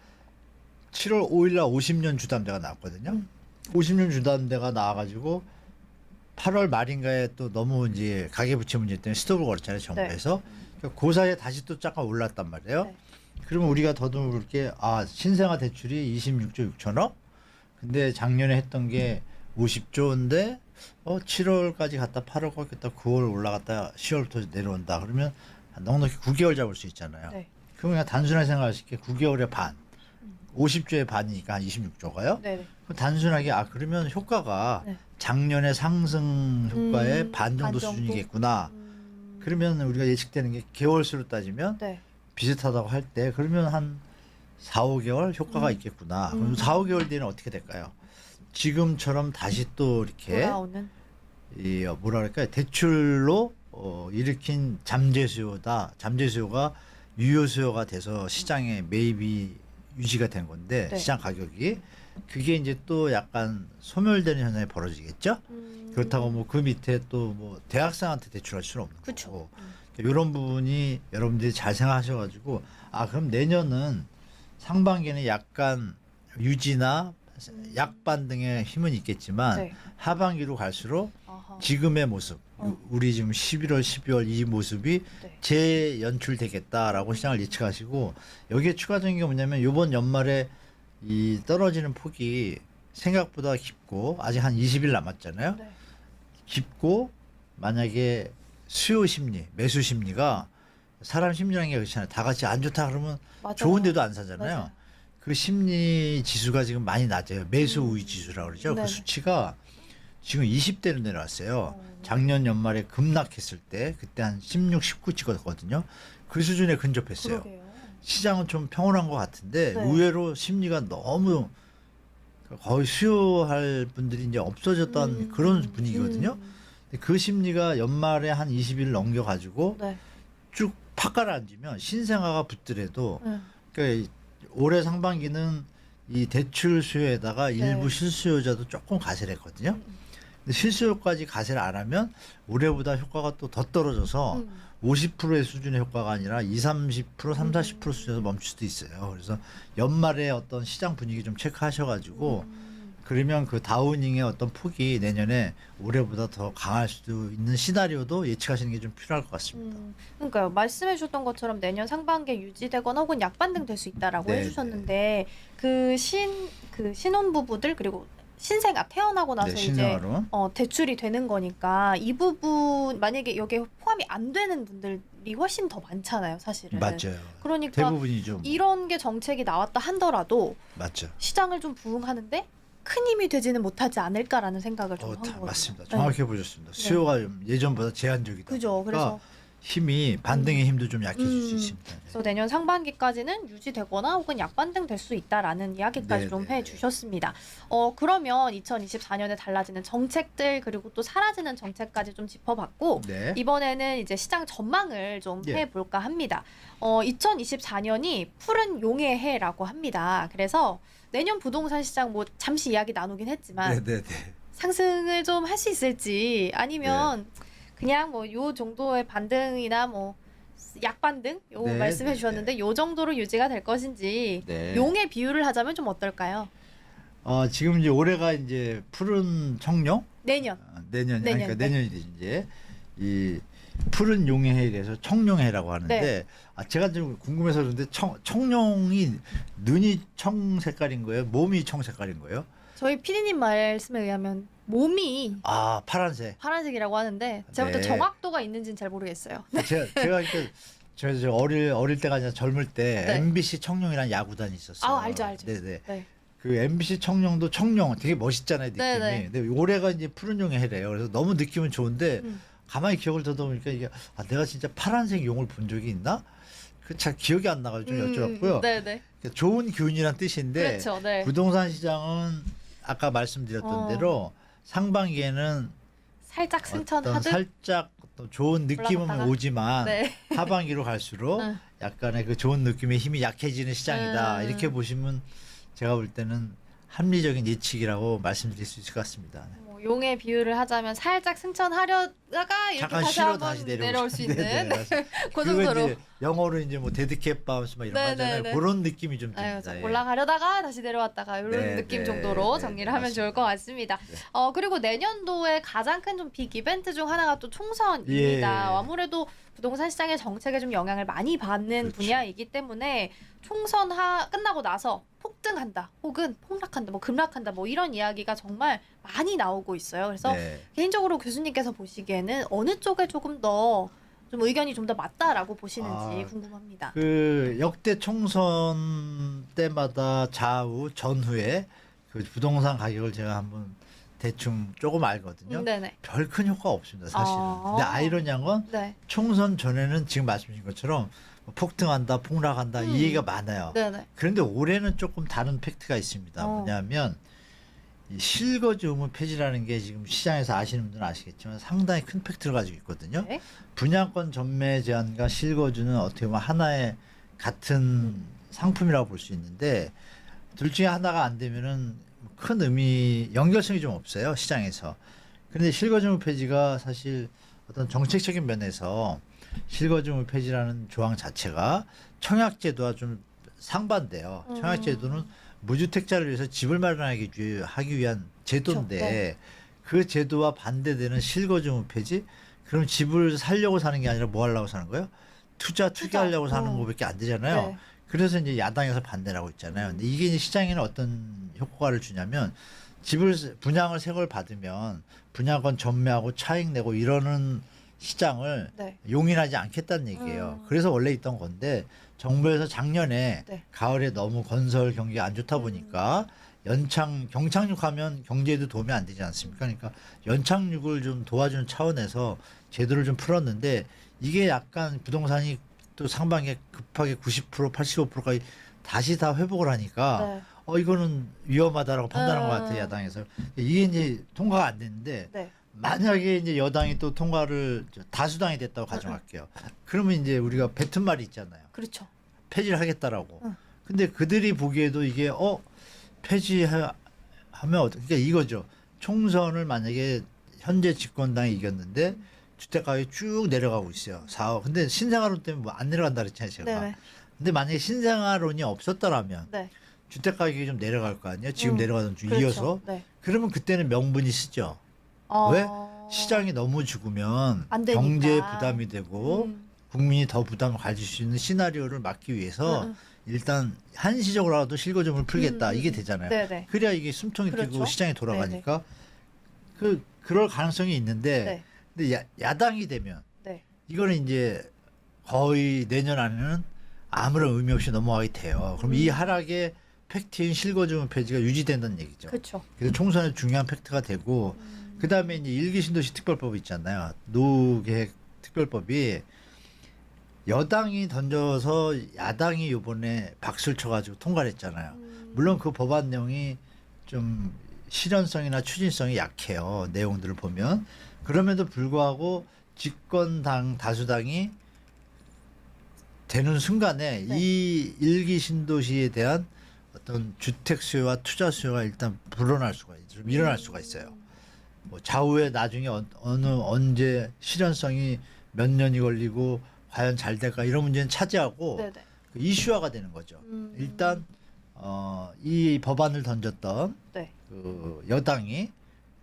7월 5일날 50년 주담대가 나왔거든요. 50년 주담대가 나와가지고 8월 말인가에 또 너무 이제 가계부채 문제 때문에 스톱을 걸었잖아요. 정부에서. 그러니까 그 사이에 다시 또 잠깐 올랐단 말이에요. 네. 그러면 우리가 더듬어 볼 게 신생아 대출이 26조 6천억? 근데 작년에 했던 게 50조인데 7월까지 갔다 8월 꺾였다 9월 올라갔다 10월부터 내려온다. 그러면 넉넉히 9개월 잡을 수 있잖아요. 네. 그럼 그냥 단순하게 생각하실 게 9개월의 반. 50조의 반이니까 한 26조가요. 네. 단순하게 그러면 효과가 네. 작년의 상승 효과의 반 정도 반 정도? 수준이겠구나. 그러면 우리가 예측되는 게 개월수로 따지면 네. 비슷하다고 할 때 그러면 한 4, 5개월 효과가 있겠구나. 그럼 4, 5개월 뒤에는 어떻게 될까요? 지금처럼 다시 또 이렇게 돌아오는 이 뭐라 그럴까요? 대출로 일으킨 잠재 수요다. 잠재 수요가 유효 수요가 돼서 시장에 매입이 유지가 된 건데 네. 시장 가격이 그게 이제 또 약간 소멸되는 현상이 벌어지겠죠. 그렇다고 뭐 그 밑에 또 뭐 대학생한테 대출할 수는 없는 그쵸. 거고 이런 부분이 여러분들이 잘 생각하셔가지고 그럼 내년은 상반기는 약간 유지나 약반 등의 힘은 있겠지만 네. 하반기로 갈수록 아하. 지금의 모습 우리 지금 11월 12월 이 모습이 네. 재연출되겠다라고 시장을 예측하시고 여기에 추가적인 게 뭐냐면 이번 연말에 이 떨어지는 폭이 생각보다 깊고 아직 한 20일 남았잖아요. 네. 깊고 만약에 수요 심리, 매수 심리가 사람 심리라는 게 그렇잖아요. 다 같이 안 좋다 그러면 맞아요. 좋은데도 안 사잖아요. 맞아요. 그 심리 지수가 지금 많이 낮아요. 매수 우위 지수라고 그러죠. 네네. 그 수치가 지금 20대로 내려왔어요. 작년 연말에 급락했을 때 그때 한 16, 19 찍었거든요. 그 수준에 근접했어요. 그러게요. 시장은 좀 평온한 것 같은데 네. 의외로 심리가 너무 거의 수요할 분들이 이제 없어졌던 그런 분위기거든요. 근데 그 심리가 연말에 한 20일 넘겨가지고 네. 쭉 팍 가라앉으면 신생아가 붙더라도 네. 그러니까 올해 상반기는 이 대출 수요에다가 일부 실수요자도 조금 가세했거든요. 근데 실수요까지 가세를 안 하면 올해보다 효과가 또 더 떨어져서 50%의 수준의 효과가 아니라 20, 30%, 30, 40% 수준에서 멈출 수도 있어요. 그래서 연말에 어떤 시장 분위기 좀 체크하셔가지고 그러면 그 다우닝의 어떤 폭이 내년에 올해보다 더 강할 수도 있는 시나리오도 예측하시는 게 좀 필요할 것 같습니다. 그러니까요. 말씀해 주셨던 것처럼 내년 상반기에 유지되거나 혹은 약반등 될 수 있다라고 네, 해주셨는데 그 신혼부부들 그리고 신생아 태어나고 나서 네, 이제 신생아로. 대출이 되는 거니까 이 부분 만약에 여기에 포함이 안 되는 분들이 훨씬 더 많잖아요, 사실은. 맞아요. 그러니까 대부분이죠. 뭐. 이런 게 정책이 나왔다 하더라도 맞죠. 시장을 좀 부응하는데 큰 힘이 되지는 못하지 않을까라는 생각을 좀 한 거거든요. 맞습니다. 네. 정확히 보셨습니다. 수요가 좀 예전보다 제한적이다. 그죠. 그래서 힘이 반등의 힘도 좀 약해질 수 있습니다. 네. 그래서 내년 상반기까지는 유지되거나 혹은 약반등 될 수 있다라는 이야기까지 네, 좀 네, 해주셨습니다. 그러면 2024년에 달라지는 정책들 그리고 또 사라지는 정책까지 좀 짚어봤고 네. 이번에는 이제 시장 전망을 좀 예. 해볼까 합니다. 2024년이 푸른 용의 해라고 합니다. 그래서 내년 부동산 시장 뭐 잠시 이야기 나누긴 했지만 네, 네, 네. 상승을 좀 할 수 있을지 아니면 그냥 뭐 요 정도의 반등이나 뭐 약반등 요 네, 말씀해 네, 주셨는데 요 정도로 유지가 될 것인지 네. 용의 비율을 하자면 좀 어떨까요? 지금 이제 올해가 이제 푸른 청룡 내년. 그러니까 네. 내년이지 이제 이 푸른 용의 해에 대해서 청룡해라고 하는데 네. 제가 좀 궁금해서 그런데 청룡이 눈이 청 색깔인 거예요? 몸이 청 색깔인 거예요? 저희 피디님 말씀에 의하면 몸이 파란색. 파란색이라고 하는데 제가 볼 때 네. 정확도가 있는지는 잘 모르겠어요. 제가 이렇게 저 어릴 때가 아니라 젊을 때 네. MBC 청룡이라는 야구단이 있었어요. 알죠. 네네. 네. 그 MBC 청룡도 청룡 되게 멋있잖아요 느낌이. 네네. 근데 올해가 이제 푸른 용의 해래요. 그래서 너무 느낌은 좋은데 가만히 기억을 더듬으니까 이게 내가 진짜 파란색 용을 본 적이 있나? 그 잘 기억이 안 나가지고 좀 여쭤봤고요. 네네. 좋은 기운이란 뜻인데 그렇죠. 네. 부동산 시장은 아까 말씀드렸던 대로 상반기에는 살짝 어떤 승천하듯. 살짝 또 좋은 느낌은 올라갔다가. 오지만 네. 하반기로 갈수록 네. 약간의 그 좋은 느낌의 힘이 약해지는 시장이다. 이렇게 보시면 제가 볼 때는 합리적인 예측이라고 말씀드릴 수 있을 것 같습니다. 뭐 용의 비유를 하자면 살짝 승천하려다가 이렇게 잠깐 다시 쉬러 한번 다시 내려올 수 있는 네네, 맞습니다. 그 그거 정도로 이제 영어로 이제 뭐 데드캣 바운스 막 이런 거 하잖아요. 네네네. 그런 느낌이 좀 아유, 듭니다. 예. 올라가려다가 다시 내려왔다가 이런 네, 느낌 네, 정도로 네, 정리를 네, 하면 맞습니다. 좋을 것 같습니다. 네. 그리고 내년도에 가장 큰 좀 빅 이벤트 중 하나가 또 총선입니다. 예. 아무래도 부동산 시장의 정책에 좀 영향을 많이 받는 그렇죠. 분야이기 때문에 총선 끝나고 나서 폭등한다 혹은 폭락한다 뭐 급락한다 뭐 이런 이야기가 정말 많이 나오고 있어요. 그래서 네. 개인적으로 교수님께서 보시기에는 어느 쪽에 조금 더 좀 의견이 좀 더 맞다라고 보시는지 궁금합니다. 그 역대 총선 때마다 좌우 전후에 그 부동산 가격을 제가 한번 대충 조금 알거든요. 네네. 별 큰 효과가 없습니다, 사실은. 아. 근데 아이러니한 건 네. 총선 전에는 지금 말씀하신 것처럼 폭등한다, 폭락한다 이 얘기가 많아요. 네네. 그런데 올해는 조금 다른 팩트가 있습니다. 뭐냐면 이 실거주 의무 폐지라는 게 지금 시장에서 아시는 분들은 아시겠지만 상당히 큰 팩트를 가지고 있거든요. 네. 분양권 전매 제한과 실거주는 어떻게 보면 하나의 같은 상품이라고 볼 수 있는데 둘 중에 하나가 안 되면은 큰 연결성이 좀 없어요, 시장에서. 그런데 실거주 의무 폐지가 사실 어떤 정책적인 면에서 실거주 의무 폐지라는 조항 자체가 청약제도와 좀 상반돼요. 청약제도는 무주택자를 위해서 집을 마련하기 위한 제도인데 그렇죠. 네. 그 제도와 반대되는 실거주 의무 폐지? 그럼 집을 살려고 사는 게 아니라 뭐 하려고 사는 거예요? 투자하려고 사는 거밖에 안 되잖아요. 네. 그래서 이제 야당에서 반대를 하고 있잖아요. 근데 이게 이제 시장에는 어떤 효과를 주냐면 분양을 새 걸 받으면 분양권 전매하고 차익 내고 이러는 시장을 네. 용인하지 않겠다는 얘기예요. 그래서 원래 있던 건데 정부에서 작년에 네. 가을에 너무 건설 경기가 안 좋다 보니까 경착륙하면 경제에도 도움이 안 되지 않습니까? 그러니까 연착륙을 좀 도와주는 차원에서 제도를 좀 풀었는데 이게 약간 부동산이 또 상반기에 급하게 90% 85%까지 다시 다 회복을 하니까 이거는 위험하다라고 판단한 것 같아요, 야당에서. 이게 이제 통과가 안 됐는데 네. 만약에 이제 여당이 또 통과를 다수당이 됐다고 가정할게요. 그러면 이제 우리가 뱉은 말이 있잖아요. 그렇죠. 폐지를 하겠다라고. 근데 그들이 보기에도 이게 폐지하면 그러니까 이거죠. 총선을 만약에 현재 집권당이 이겼는데 주택가격이 쭉 내려가고 있어요. 4억. 근데 신생아론 때문에 뭐 안 내려간다 그랬잖아요, 제가. 네네. 근데 만약에 신생아론이 없었더라면 네. 주택 가격이 좀 내려갈 거 아니에요. 지금 내려가던 중 그렇죠. 이어서. 네. 그러면 그때는 명분이 쓰죠. 왜? 시장이 너무 죽으면 안 되니까. 경제에 부담이 되고 음. 국민이 더 부담을 가질 수 있는 시나리오를 막기 위해서 일단 한시적으로라도 실거주물 풀겠다 이게 되잖아요. 네네. 그래야 이게 숨통이 그렇죠. 뛰고 시장이 돌아가니까 그럴 가능성이 있는데 네. 근데 야당이 되면 네. 이거는 이제 거의 내년 안에는 아무런 의미 없이 넘어가게 돼요. 그럼 이 하락의 팩트인 실거주물 폐지가 유지된다는 얘기죠. 그렇죠. 그래서 총선의 중요한 팩트가 되고 그다음에 이제 일기 신도시 특별법 있잖아요. 노계획 특별법이 여당이 던져서 야당이 이번에 박수를 쳐가지고 통과를 했잖아요. 물론 그 법안 내용이 좀 실현성이나 추진성이 약해요. 내용들을 보면. 그럼에도 불구하고 집권당 다수당이 되는 순간에 네. 이 일기 신도시에 대한 어떤 주택 수요와 투자 수요가 일단 불어날 수가 있죠. 일어날 수가 있어요. 뭐 좌우에 나중에 언제 실현성이 몇 년이 걸리고 과연 잘 될까 이런 문제는 차지하고 네네. 그 이슈화가 되는 거죠. 일단 이 법안을 던졌던 네. 그 여당이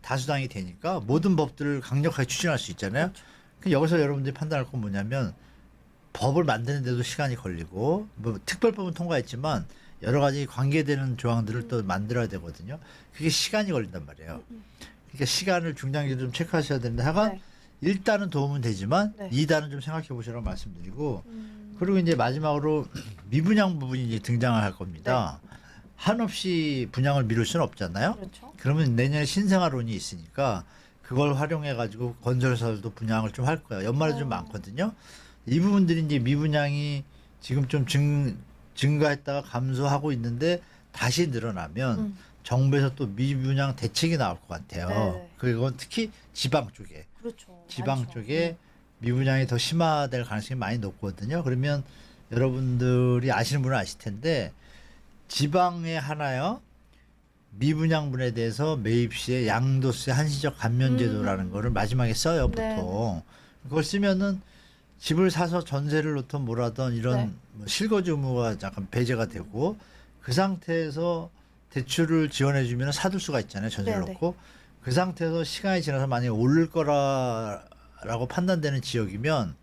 다수당이 되니까 모든 법들을 강력하게 추진할 수 있잖아요. 그렇죠. 그 여기서 여러분들이 판단할 건 뭐냐면 법을 만드는데도 시간이 걸리고 뭐 특별법은 통과했지만 여러 가지 관계되는 조항들을 또 만들어야 되거든요. 그게 시간이 걸린단 말이에요. 그러니까 시간을 중장기로 좀 체크하셔야 되는데 하여간 네. 1단은 도움은 되지만 네. 2단은 좀 생각해 보시라고 말씀드리고 그리고 이제 마지막으로 미분양 부분이 이제 등장할 겁니다. 한없이 분양을 미룰 수는 없잖아요. 그렇죠. 그러면 내년에 신생아론이 있으니까 그걸 활용해 가지고 건설사들도 분양을 좀 할 거예요. 연말에 좀 많거든요. 이 부분들이 이제 미분양이 지금 좀 증가했다가 감소하고 있는데 다시 늘어나면 정부에서 또 미분양 대책이 나올 것 같아요. 네. 그건 특히 지방 쪽에. 그렇죠. 지방 많죠. 쪽에 미분양이 더 심화될 가능성이 많이 높거든요. 그러면 여러분들이 아시는 분은 아실 텐데 지방에 하나요 미분양분에 대해서 매입 시에 양도세 한시적 감면제도라는 거를 마지막에 써요 보통. 그걸 쓰면은 집을 사서 전세를 놓든 뭐라든 이런 네. 뭐 실거주 의무가 약간 배제가 되고 그 상태에서 대출을 지원해 주면 사둘 수가 있잖아요. 전세를 네네. 놓고 그 상태에서 시간이 지나서 만약에 오를 거라고 판단되는 지역이면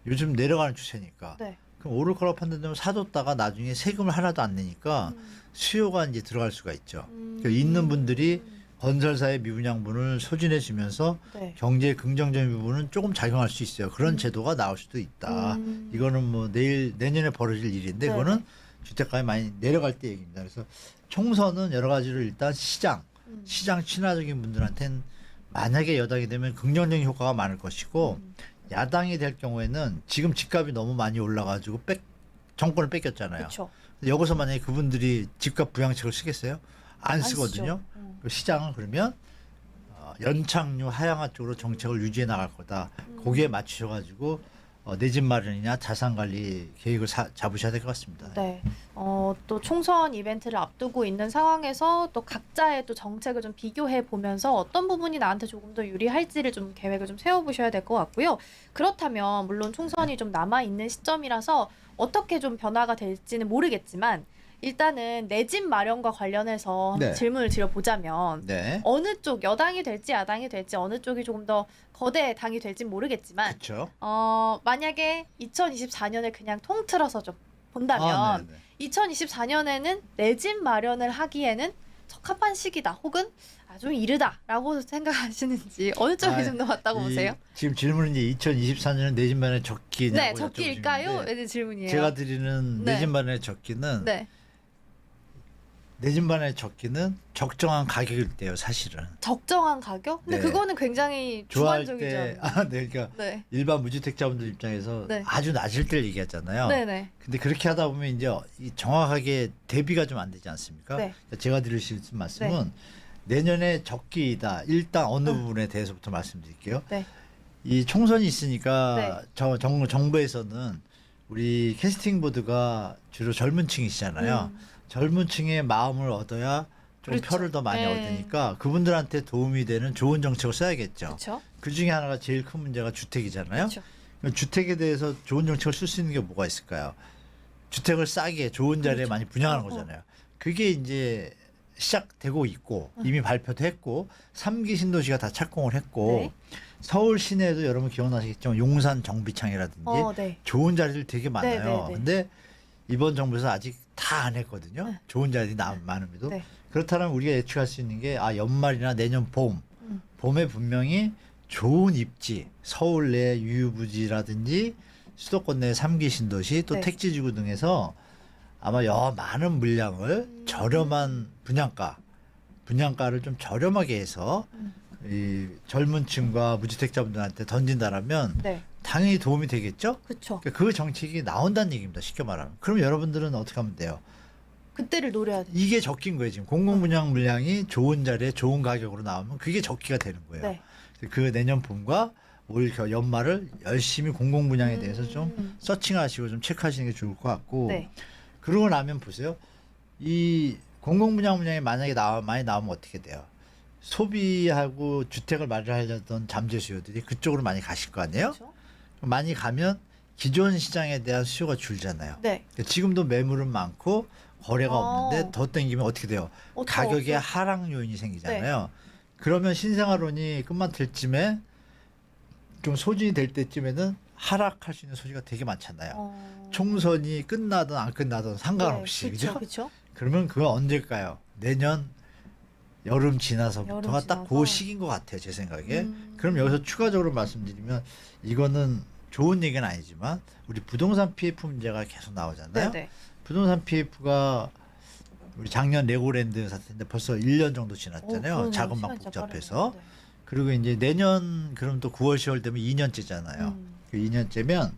요즘 내려가는 추세니까 네. 그럼 오를 거라고 판단되면 사뒀다가 나중에 세금을 하나도 안 내니까 수요가 이제 들어갈 수가 있죠. 그러니까 있는 분들이 건설사의 미분양분을 소진해 주면서 네. 경제의 긍정적인 부분은 조금 작용할 수 있어요. 그런 제도가 나올 수도 있다. 이거는 뭐 내년에 벌어질 일인데 네. 그거는 주택가에 많이 내려갈 때 얘기입니다. 그래서 총선은 여러 가지로 일단 시장 친화적인 분들한테는 만약에 여당이 되면 긍정적인 효과가 많을 것이고 야당이 될 경우에는 지금 집값이 너무 많이 올라가지고 정권을 뺏겼잖아요. 그렇죠. 여기서 만약에 그분들이 집값 부양책을 쓰겠어요? 안 쓰거든요. 쓰죠. 그 시장은 그러면 연착륙 하향화 쪽으로 정책을 유지해 나갈 거다. 거기에 맞추셔가지고 내 집 마련이나 자산 관리 계획을 잡으셔야 될 것 같습니다. 네. 또 총선 이벤트를 앞두고 있는 상황에서 또 각자의 또 정책을 좀 비교해 보면서 어떤 부분이 나한테 조금 더 유리할지를 좀 계획을 좀 세워보셔야 될 것 같고요. 그렇다면 물론 총선이 좀 남아 있는 시점이라서 어떻게 좀 변화가 될지는 모르겠지만 일단은 내 집 마련과 관련해서 네. 질문을 드려보자면 네. 어느 쪽 여당이 될지 야당이 될지 어느 쪽이 조금 더 거대 당이 될지 모르겠지만 그렇죠. 만약에 2024년을 그냥 통틀어서 좀 본다면 2024년에는 내 집 마련을 하기에는 적합한 시기다 혹은 좀 이르다라고 생각하시는지 어느 쪽이 좀 더 맞다고 보세요? 지금 질문은 이제 2024년은 내 집 마련의 적기냐고 네, 적기일까요? 여쭤보시는데 네, 질문이에요. 제가 드리는 네. 내 집 마련의 적기는 네, 내 집 마련의 적기는 적정한 가격일 때요, 사실은. 적정한 가격? 근데 네. 그거는 굉장히 좋아할 주관적이죠. 때, 네, 그러니까 네, 일반 무주택자분들 입장에서 네. 아주 낮을 때를 얘기하잖아요. 네, 네, 근데 그렇게 하다 보면 이제 이 정확하게 대비가 좀 안 되지 않습니까? 네. 그러니까 제가 드릴 수 있는 말씀은 내년에 적기이다. 일단 어느 부분에 대해서부터 말씀드릴게요. 네. 이 총선이 있으니까 네. 정부에서는 우리 캐스팅 보드가 주로 젊은 층이시잖아요. 젊은 층의 마음을 얻어야 좀 그렇죠. 표를 더 많이 네. 얻으니까 그분들한테 도움이 되는 좋은 정책을 써야겠죠. 그렇죠. 그 중에 하나가 제일 큰 문제가 주택이잖아요. 그렇죠. 주택에 대해서 좋은 정책을 쓸 수 있는 게 뭐가 있을까요? 주택을 싸게 좋은 자리에 그렇죠. 많이 분양하는 거잖아요. 그게 이제 시작되고 있고 이미 발표도 했고 3기 신도시가 다 착공을 했고 네. 서울 시내에도 여러분 기억나시겠지만 용산 정비창이라든지 네. 좋은 자리들 되게 많아요. 네, 네, 네. 근데 이번 정부에서 아직 다 안 했거든요. 네. 좋은 자리들이 많음에도. 네. 그렇다면 우리가 예측할 수 있는 게 연말이나 내년 음. 봄에 분명히 좋은 입지, 서울 내 유유부지라든지 수도권 내 3기 신도시 또 네. 택지지구 등에서 아마 많은 물량을 저렴한 분양가를 좀 저렴하게 해서 이 젊은 층과 무주택자분들한테 던진다라면 네. 당연히 도움이 되겠죠? 그렇죠. 그러니까 그 정책이 나온다는 얘기입니다. 쉽게 말하면. 그럼 여러분들은 어떻게 하면 돼요? 그때를 노려야 돼. 이게 적긴 거예요. 지금 공공분양 물량이 좋은 자리에 좋은 가격으로 나오면 그게 적기가 되는 거예요. 네. 그 내년 봄과 올 연말을 열심히 공공분양에 대해서 좀 서칭하시고 좀 체크하시는 게 좋을 것 같고 네. 그러고 나면 보세요. 이 공공분양 물량이 만약에 많이 나오면 어떻게 돼요? 소비하고 주택을 마련하려던 잠재 수요들이 그쪽으로 많이 가실 거 아니에요? 그렇죠. 많이 가면 기존 시장에 대한 수요가 줄잖아요. 네. 그러니까 지금도 매물은 많고 거래가 어. 없는데 더 땡기면 어떻게 돼요? 가격의 하락 요인이 생기잖아요. 그러면 신생아론이 끝마칠 쯤에 좀 소진이 될 때쯤에는 하락할 수 있는 소지가 되게 많잖아요. 총선이 끝나든 안 끝나든 상관없이 그죠? 그렇죠. 그러면 그건 언제일까요? 내년 여름 지나서부터가 여름 딱 그 지나서. 시기인 것 같아요, 제 생각에. 그럼 여기서 추가적으로 말씀드리면 이거는 좋은 얘기는 아니지만 우리 부동산 PF 문제가 계속 나오잖아요. 네. 부동산 PF가 우리 작년 레고랜드 사태인데 벌써 1년 정도 지났잖아요. 자금막 복잡해서. 네. 그리고 이제 내년 그럼 또 9월 10월 되면 2년째잖아요. 그 2년째면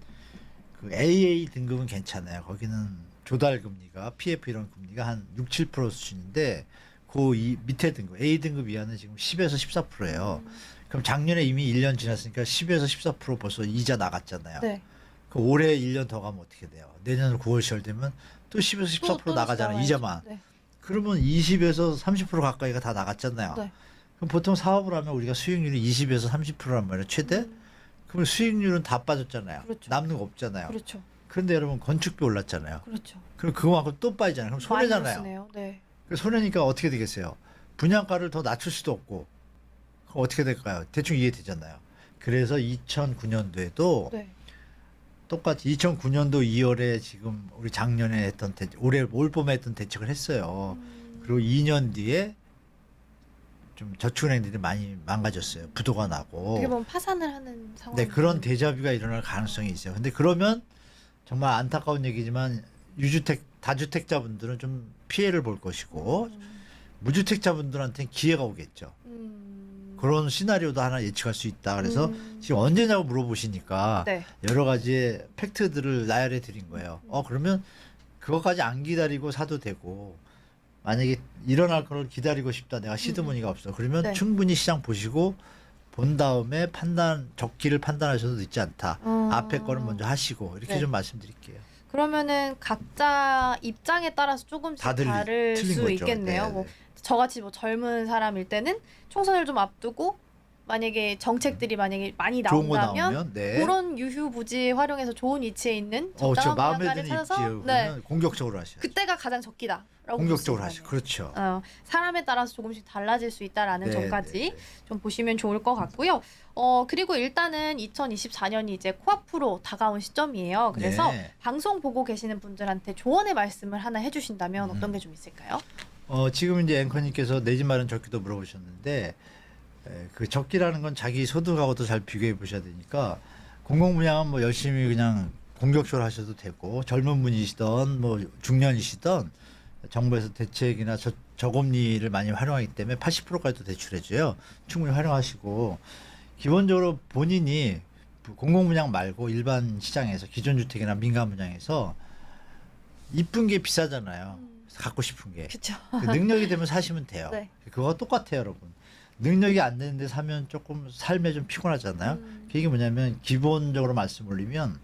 그 AA 등급은 괜찮아요. 거기는 조달 금리가 PF 이런 금리가 한 6, 7% 수준인데 그 밑에 등급 A 등급 이하는 지금 10에서 14%예요. 그럼 작년에 이미 1년 지났으니까 10에서 14% 벌써 이자 나갔잖아요. 네. 그 올해 1년 더 가면 어떻게 돼요? 내년 9월 10월 되면 또 10에서 14% 나가잖아요. 이자만. 네. 그러면 20에서 30% 가까이가 다 나갔잖아요. 네. 그럼 보통 사업을 하면 우리가 수익률이 20에서 30%란 말이에요. 최대? 그럼 수익률은 다 빠졌잖아요. 그렇죠. 남는 거 없잖아요. 그렇죠. 그런데 여러분 건축비 올랐잖아요. 그렇죠. 그럼 그거만큼 또 빠지잖아요. 그럼 손해잖아요. 마이너스네요. 네. 손해니까 어떻게 되겠어요? 분양가를 더 낮출 수도 없고 그럼 어떻게 될까요? 대충 이해되잖아요. 그래서 2009년도에도 네. 똑같이 2009년도 2월에 지금 우리 작년에 했던 올 봄에 했던 대책을 했어요. 그리고 2년 뒤에 좀 저축은행들이 많이 망가졌어요. 부도가 나고. 어떻게 보면 파산을 하는 상황. 네, 그런 대자뷰가 일어날 가능성이 있어요. 근데 그러면 정말 안타까운 얘기지만 다주택자분들은 좀 피해를 볼 것이고 무주택자분들한테는 기회가 오겠죠. 그런 시나리오도 하나 예측할 수 있다. 그래서 지금 언제냐고 물어보시니까 네. 여러 가지 팩트들을 나열해 드린 거예요. 그러면 그것까지 안 기다리고 사도 되고 만약에 일어날 걸 기다리고 싶다. 내가 시드머니가 없어. 그러면 네. 충분히 시장 보시고 본 다음에 적기를 판단하셔도 늦지 않다. 앞에 거는 먼저 하시고 이렇게 네. 좀 말씀드릴게요. 그러면은 각자 입장에 따라서 조금씩 다들 다를 틀린 수 거죠. 있겠네요. 네, 뭐 네. 저같이 뭐 젊은 사람일 때는 총선을 좀 앞두고 만약에 정책들이 만약에 많이 좋은 거 나온다면 나오면 네. 그런 유휴부지 활용해서 좋은 위치에 있는 저 적당한 마음에 분양가를 드는 찾아서 입지요. 네. 공격적으로 하셔야죠. 그때가 가장 적기다라고 공격적으로 볼 수 하시죠. 있는 그렇죠. 사람에 따라서 조금씩 달라질 수 있다라는 네, 점까지 네, 네. 좀 보시면 좋을 것 같고요. 그리고 일단은 2024년이 이제 코앞으로 다가온 시점이에요. 그래서 네. 방송 보고 계시는 분들한테 조언의 말씀을 하나 해주신다면 어떤 게 좀 있을까요? 지금 이제 앵커님께서 내 집 마련 적기도 물어보셨는데 그 적기라는 건 자기 소득하고도 잘 비교해 보셔야 되니까 공공분양은 뭐 열심히 그냥 공격적으로 하셔도 되고 젊은 분이시던 뭐 중년이시던 정부에서 대책이나 저금리를 많이 활용하기 때문에 80%까지도 대출해줘요. 충분히 활용하시고 기본적으로 본인이 공공분양 말고 일반 시장에서 기존 주택이나 민간 분양에서 이쁜 게 비싸잖아요. 갖고 싶은 게. 그렇죠. 그 능력이 되면 사시면 돼요. 네. 그거 똑같아요, 여러분. 능력이 안 되는데 사면 조금 삶에 좀 피곤하잖아요. 그게 뭐냐면 기본적으로 말씀 올리면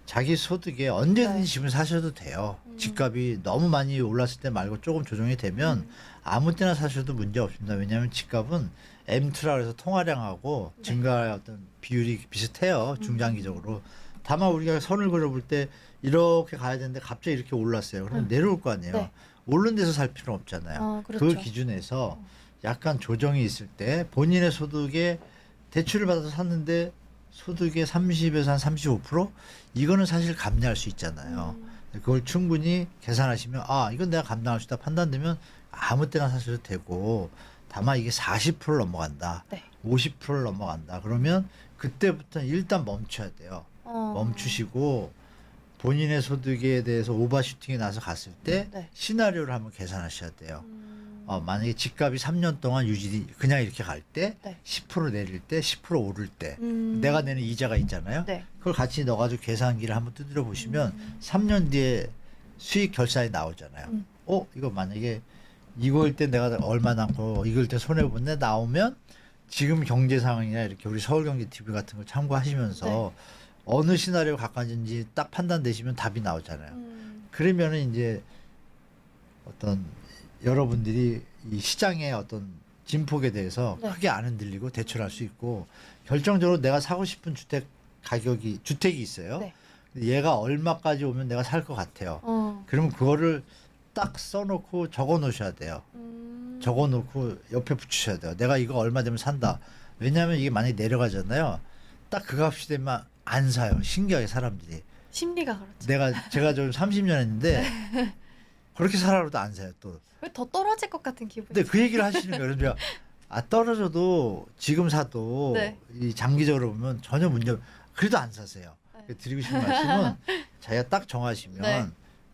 자기 소득에 언제든지 네. 집을 사셔도 돼요. 집값이 너무 많이 올랐을 때 말고 조금 조정이 되면 아무 때나 사셔도 문제 없습니다. 왜냐하면 집값은 M2라 그래서 통화량하고 네. 증가의 어떤 비율이 비슷해요. 중장기적으로. 다만 우리가 선을 그려볼 때 이렇게 가야 되는데 갑자기 이렇게 올랐어요. 그러면 내려올 거 아니에요. 네. 오른 데서 살 필요는 없잖아요. 그렇죠. 그 기준에서 약간 조정이 있을 때 본인의 소득에 대출을 받아서 샀는데 소득의 30에서 한 35% 이거는 사실 감내할 수 있잖아요. 그걸 충분히 계산하시면 이건 내가 감당할 수 있다 판단되면 아무 때나 사셔도 되고 다만 이게 40%를 넘어간다. 네. 50%를 넘어간다. 그러면 그때부터는 일단 멈춰야 돼요. 멈추시고 본인의 소득에 대해서 오버슈팅이 나서 갔을 때 네. 시나리오를 한번 계산하셔야 돼요. 만약에 집값이 3년 동안 유지 그냥 이렇게 갈 때 네. 10% 내릴 때 10% 오를 때 내가 내는 이자가 있잖아요. 네. 그걸 같이 넣어가지고 계산기를 한번 두드려 보시면 3년 뒤에 수익 결산이 나오잖아요. 이거 만약에 이거일 때 내가 얼마 남고 이거일 때 손해 보네 나오면 지금 경제 상황이나 이렇게 우리 서울경제TV 같은 걸 참고하시면서 네. 어느 시나리오가 가까운지 딱 판단되시면 답이 나오잖아요. 그러면은 이제 어떤 여러분들이 이 시장의 어떤 진폭에 대해서 네. 크게 안 흔들리고 대처할 수 있고 결정적으로 내가 사고 싶은 주택이 있어요. 네. 근데 얘가 얼마까지 오면 내가 살 것 같아요. 그러면 그거를 딱 써놓고 적어 놓으셔야 돼요. 적어 놓고 옆에 붙이셔야 돼요. 내가 이거 얼마 되면 산다. 왜냐하면 이게 만약에 내려가잖아요. 딱 그 값이 되면 안 사요. 신기하게 사람들이. 심리가 그렇죠. 제가 좀 30년 했는데 그렇게 살아도 안 사요 또. 왜 더 떨어질 것 같은 기분이. 근데 그 얘기를 하시는 거예요. 그래서 떨어져도 지금 사도 네. 이 장기적으로 보면 전혀 문제 그래도 안 사세요. 네. 드리고 싶은 말씀은 자기가 딱 정하시면 네.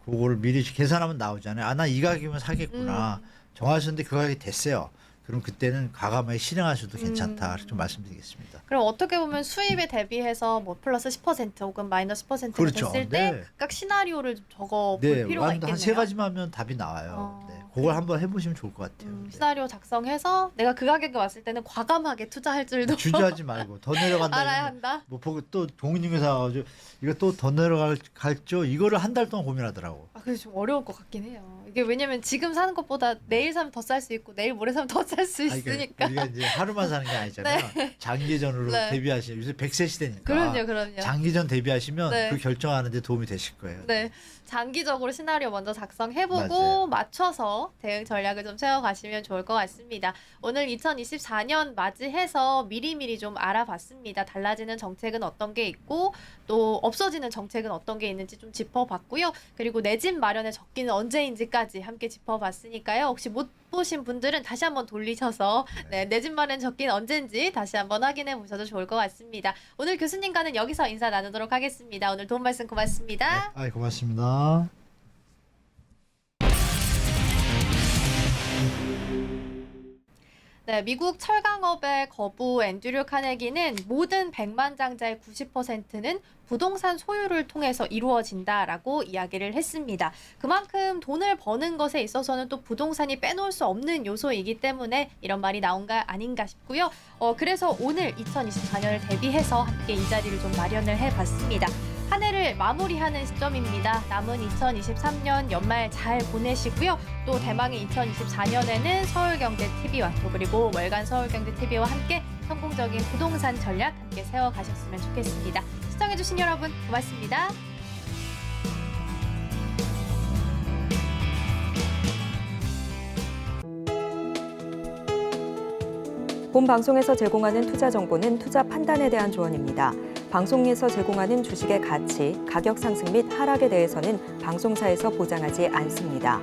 그거를 미리 계산하면 나오잖아요. 나 이 가격이면 사겠구나. 정하셨는데 그 가격이 됐어요. 그럼 그때는 과감하게 실행하셔도 괜찮다. 좀 말씀드리겠습니다. 그럼 어떻게 보면 수입에 대비해서 뭐 플러스 10% 혹은 마이너스 10%가 그렇죠. 됐을 때 네. 각각 시나리오를 좀 적어 볼 필요가 완전 있겠네요. 한 세 가지만 하면 답이 나와요. 네. 그걸 한번 해보시면 좋을 것 같아요. 네. 시나리오 작성해서 내가 그 가격에 왔을 때는 과감하게 투자할 줄도 주저하지 말고 더 내려간다. 알아야 이러면 한다. 뭐 보고 또 동인중개사 가지고 이거 또 더 내려갈죠. 이거를 한 달 동안 고민하더라고. 그래서 좀 어려울 것 같긴 해요. 이게 왜냐면 지금 사는 것보다 내일 사면 더 쌀 수 있고 내일 모레 사면 더 쌀 수 있으니까. 우리가 이제 하루만 사는 게 아니잖아요. 장기전으로 네. 대비하시면 요새 100세 시대니까. 그럼요. 장기전 대비하시면 네. 그 결정하는 데 도움이 되실 거예요. 네, 장기적으로 시나리오 먼저 작성해보고 맞아요. 맞춰서 대응 전략을 좀 세워가시면 좋을 것 같습니다. 오늘 2024년 맞이해서 미리미리 좀 알아봤습니다. 달라지는 정책은 어떤 게 있고 또 없어지는 정책은 어떤 게 있는지 좀 짚어봤고요. 그리고 내 집 마련의 적기는 언제인지까지 함께 짚어봤으니까요. 혹시 못 보신 분들은 다시 한번 돌리셔서 내 집 마련 적기는 언제인지 다시 한번 확인해 보셔도 좋을 것 같습니다. 오늘 교수님과는 여기서 인사 나누도록 하겠습니다. 오늘 도움 말씀 고맙습니다. 네, 고맙습니다. 네, 미국 철강업의 거부 앤드류 카네기는 모든 백만장자의 90%는 부동산 소유를 통해서 이루어진다라고 이야기를 했습니다. 그만큼 돈을 버는 것에 있어서는 또 부동산이 빼놓을 수 없는 요소이기 때문에 이런 말이 나온 거 아닌가 싶고요. 그래서 오늘 2024년을 대비해서 함께 이 자리를 좀 마련을 해봤습니다. 한 해를 마무리하는 시점입니다. 남은 2023년 연말 잘 보내시고요. 또 대망의 2024년에는 서울경제TV와 또 그리고 월간 서울경제TV와 함께 성공적인 부동산 전략 함께 세워가셨으면 좋겠습니다. 시청해주신 여러분 고맙습니다. 본 방송에서 제공하는 투자 정보는 투자 판단에 대한 조언입니다. 방송에서 제공하는 주식의 가치, 가격 상승 및 하락에 대해서는 방송사에서 보장하지 않습니다.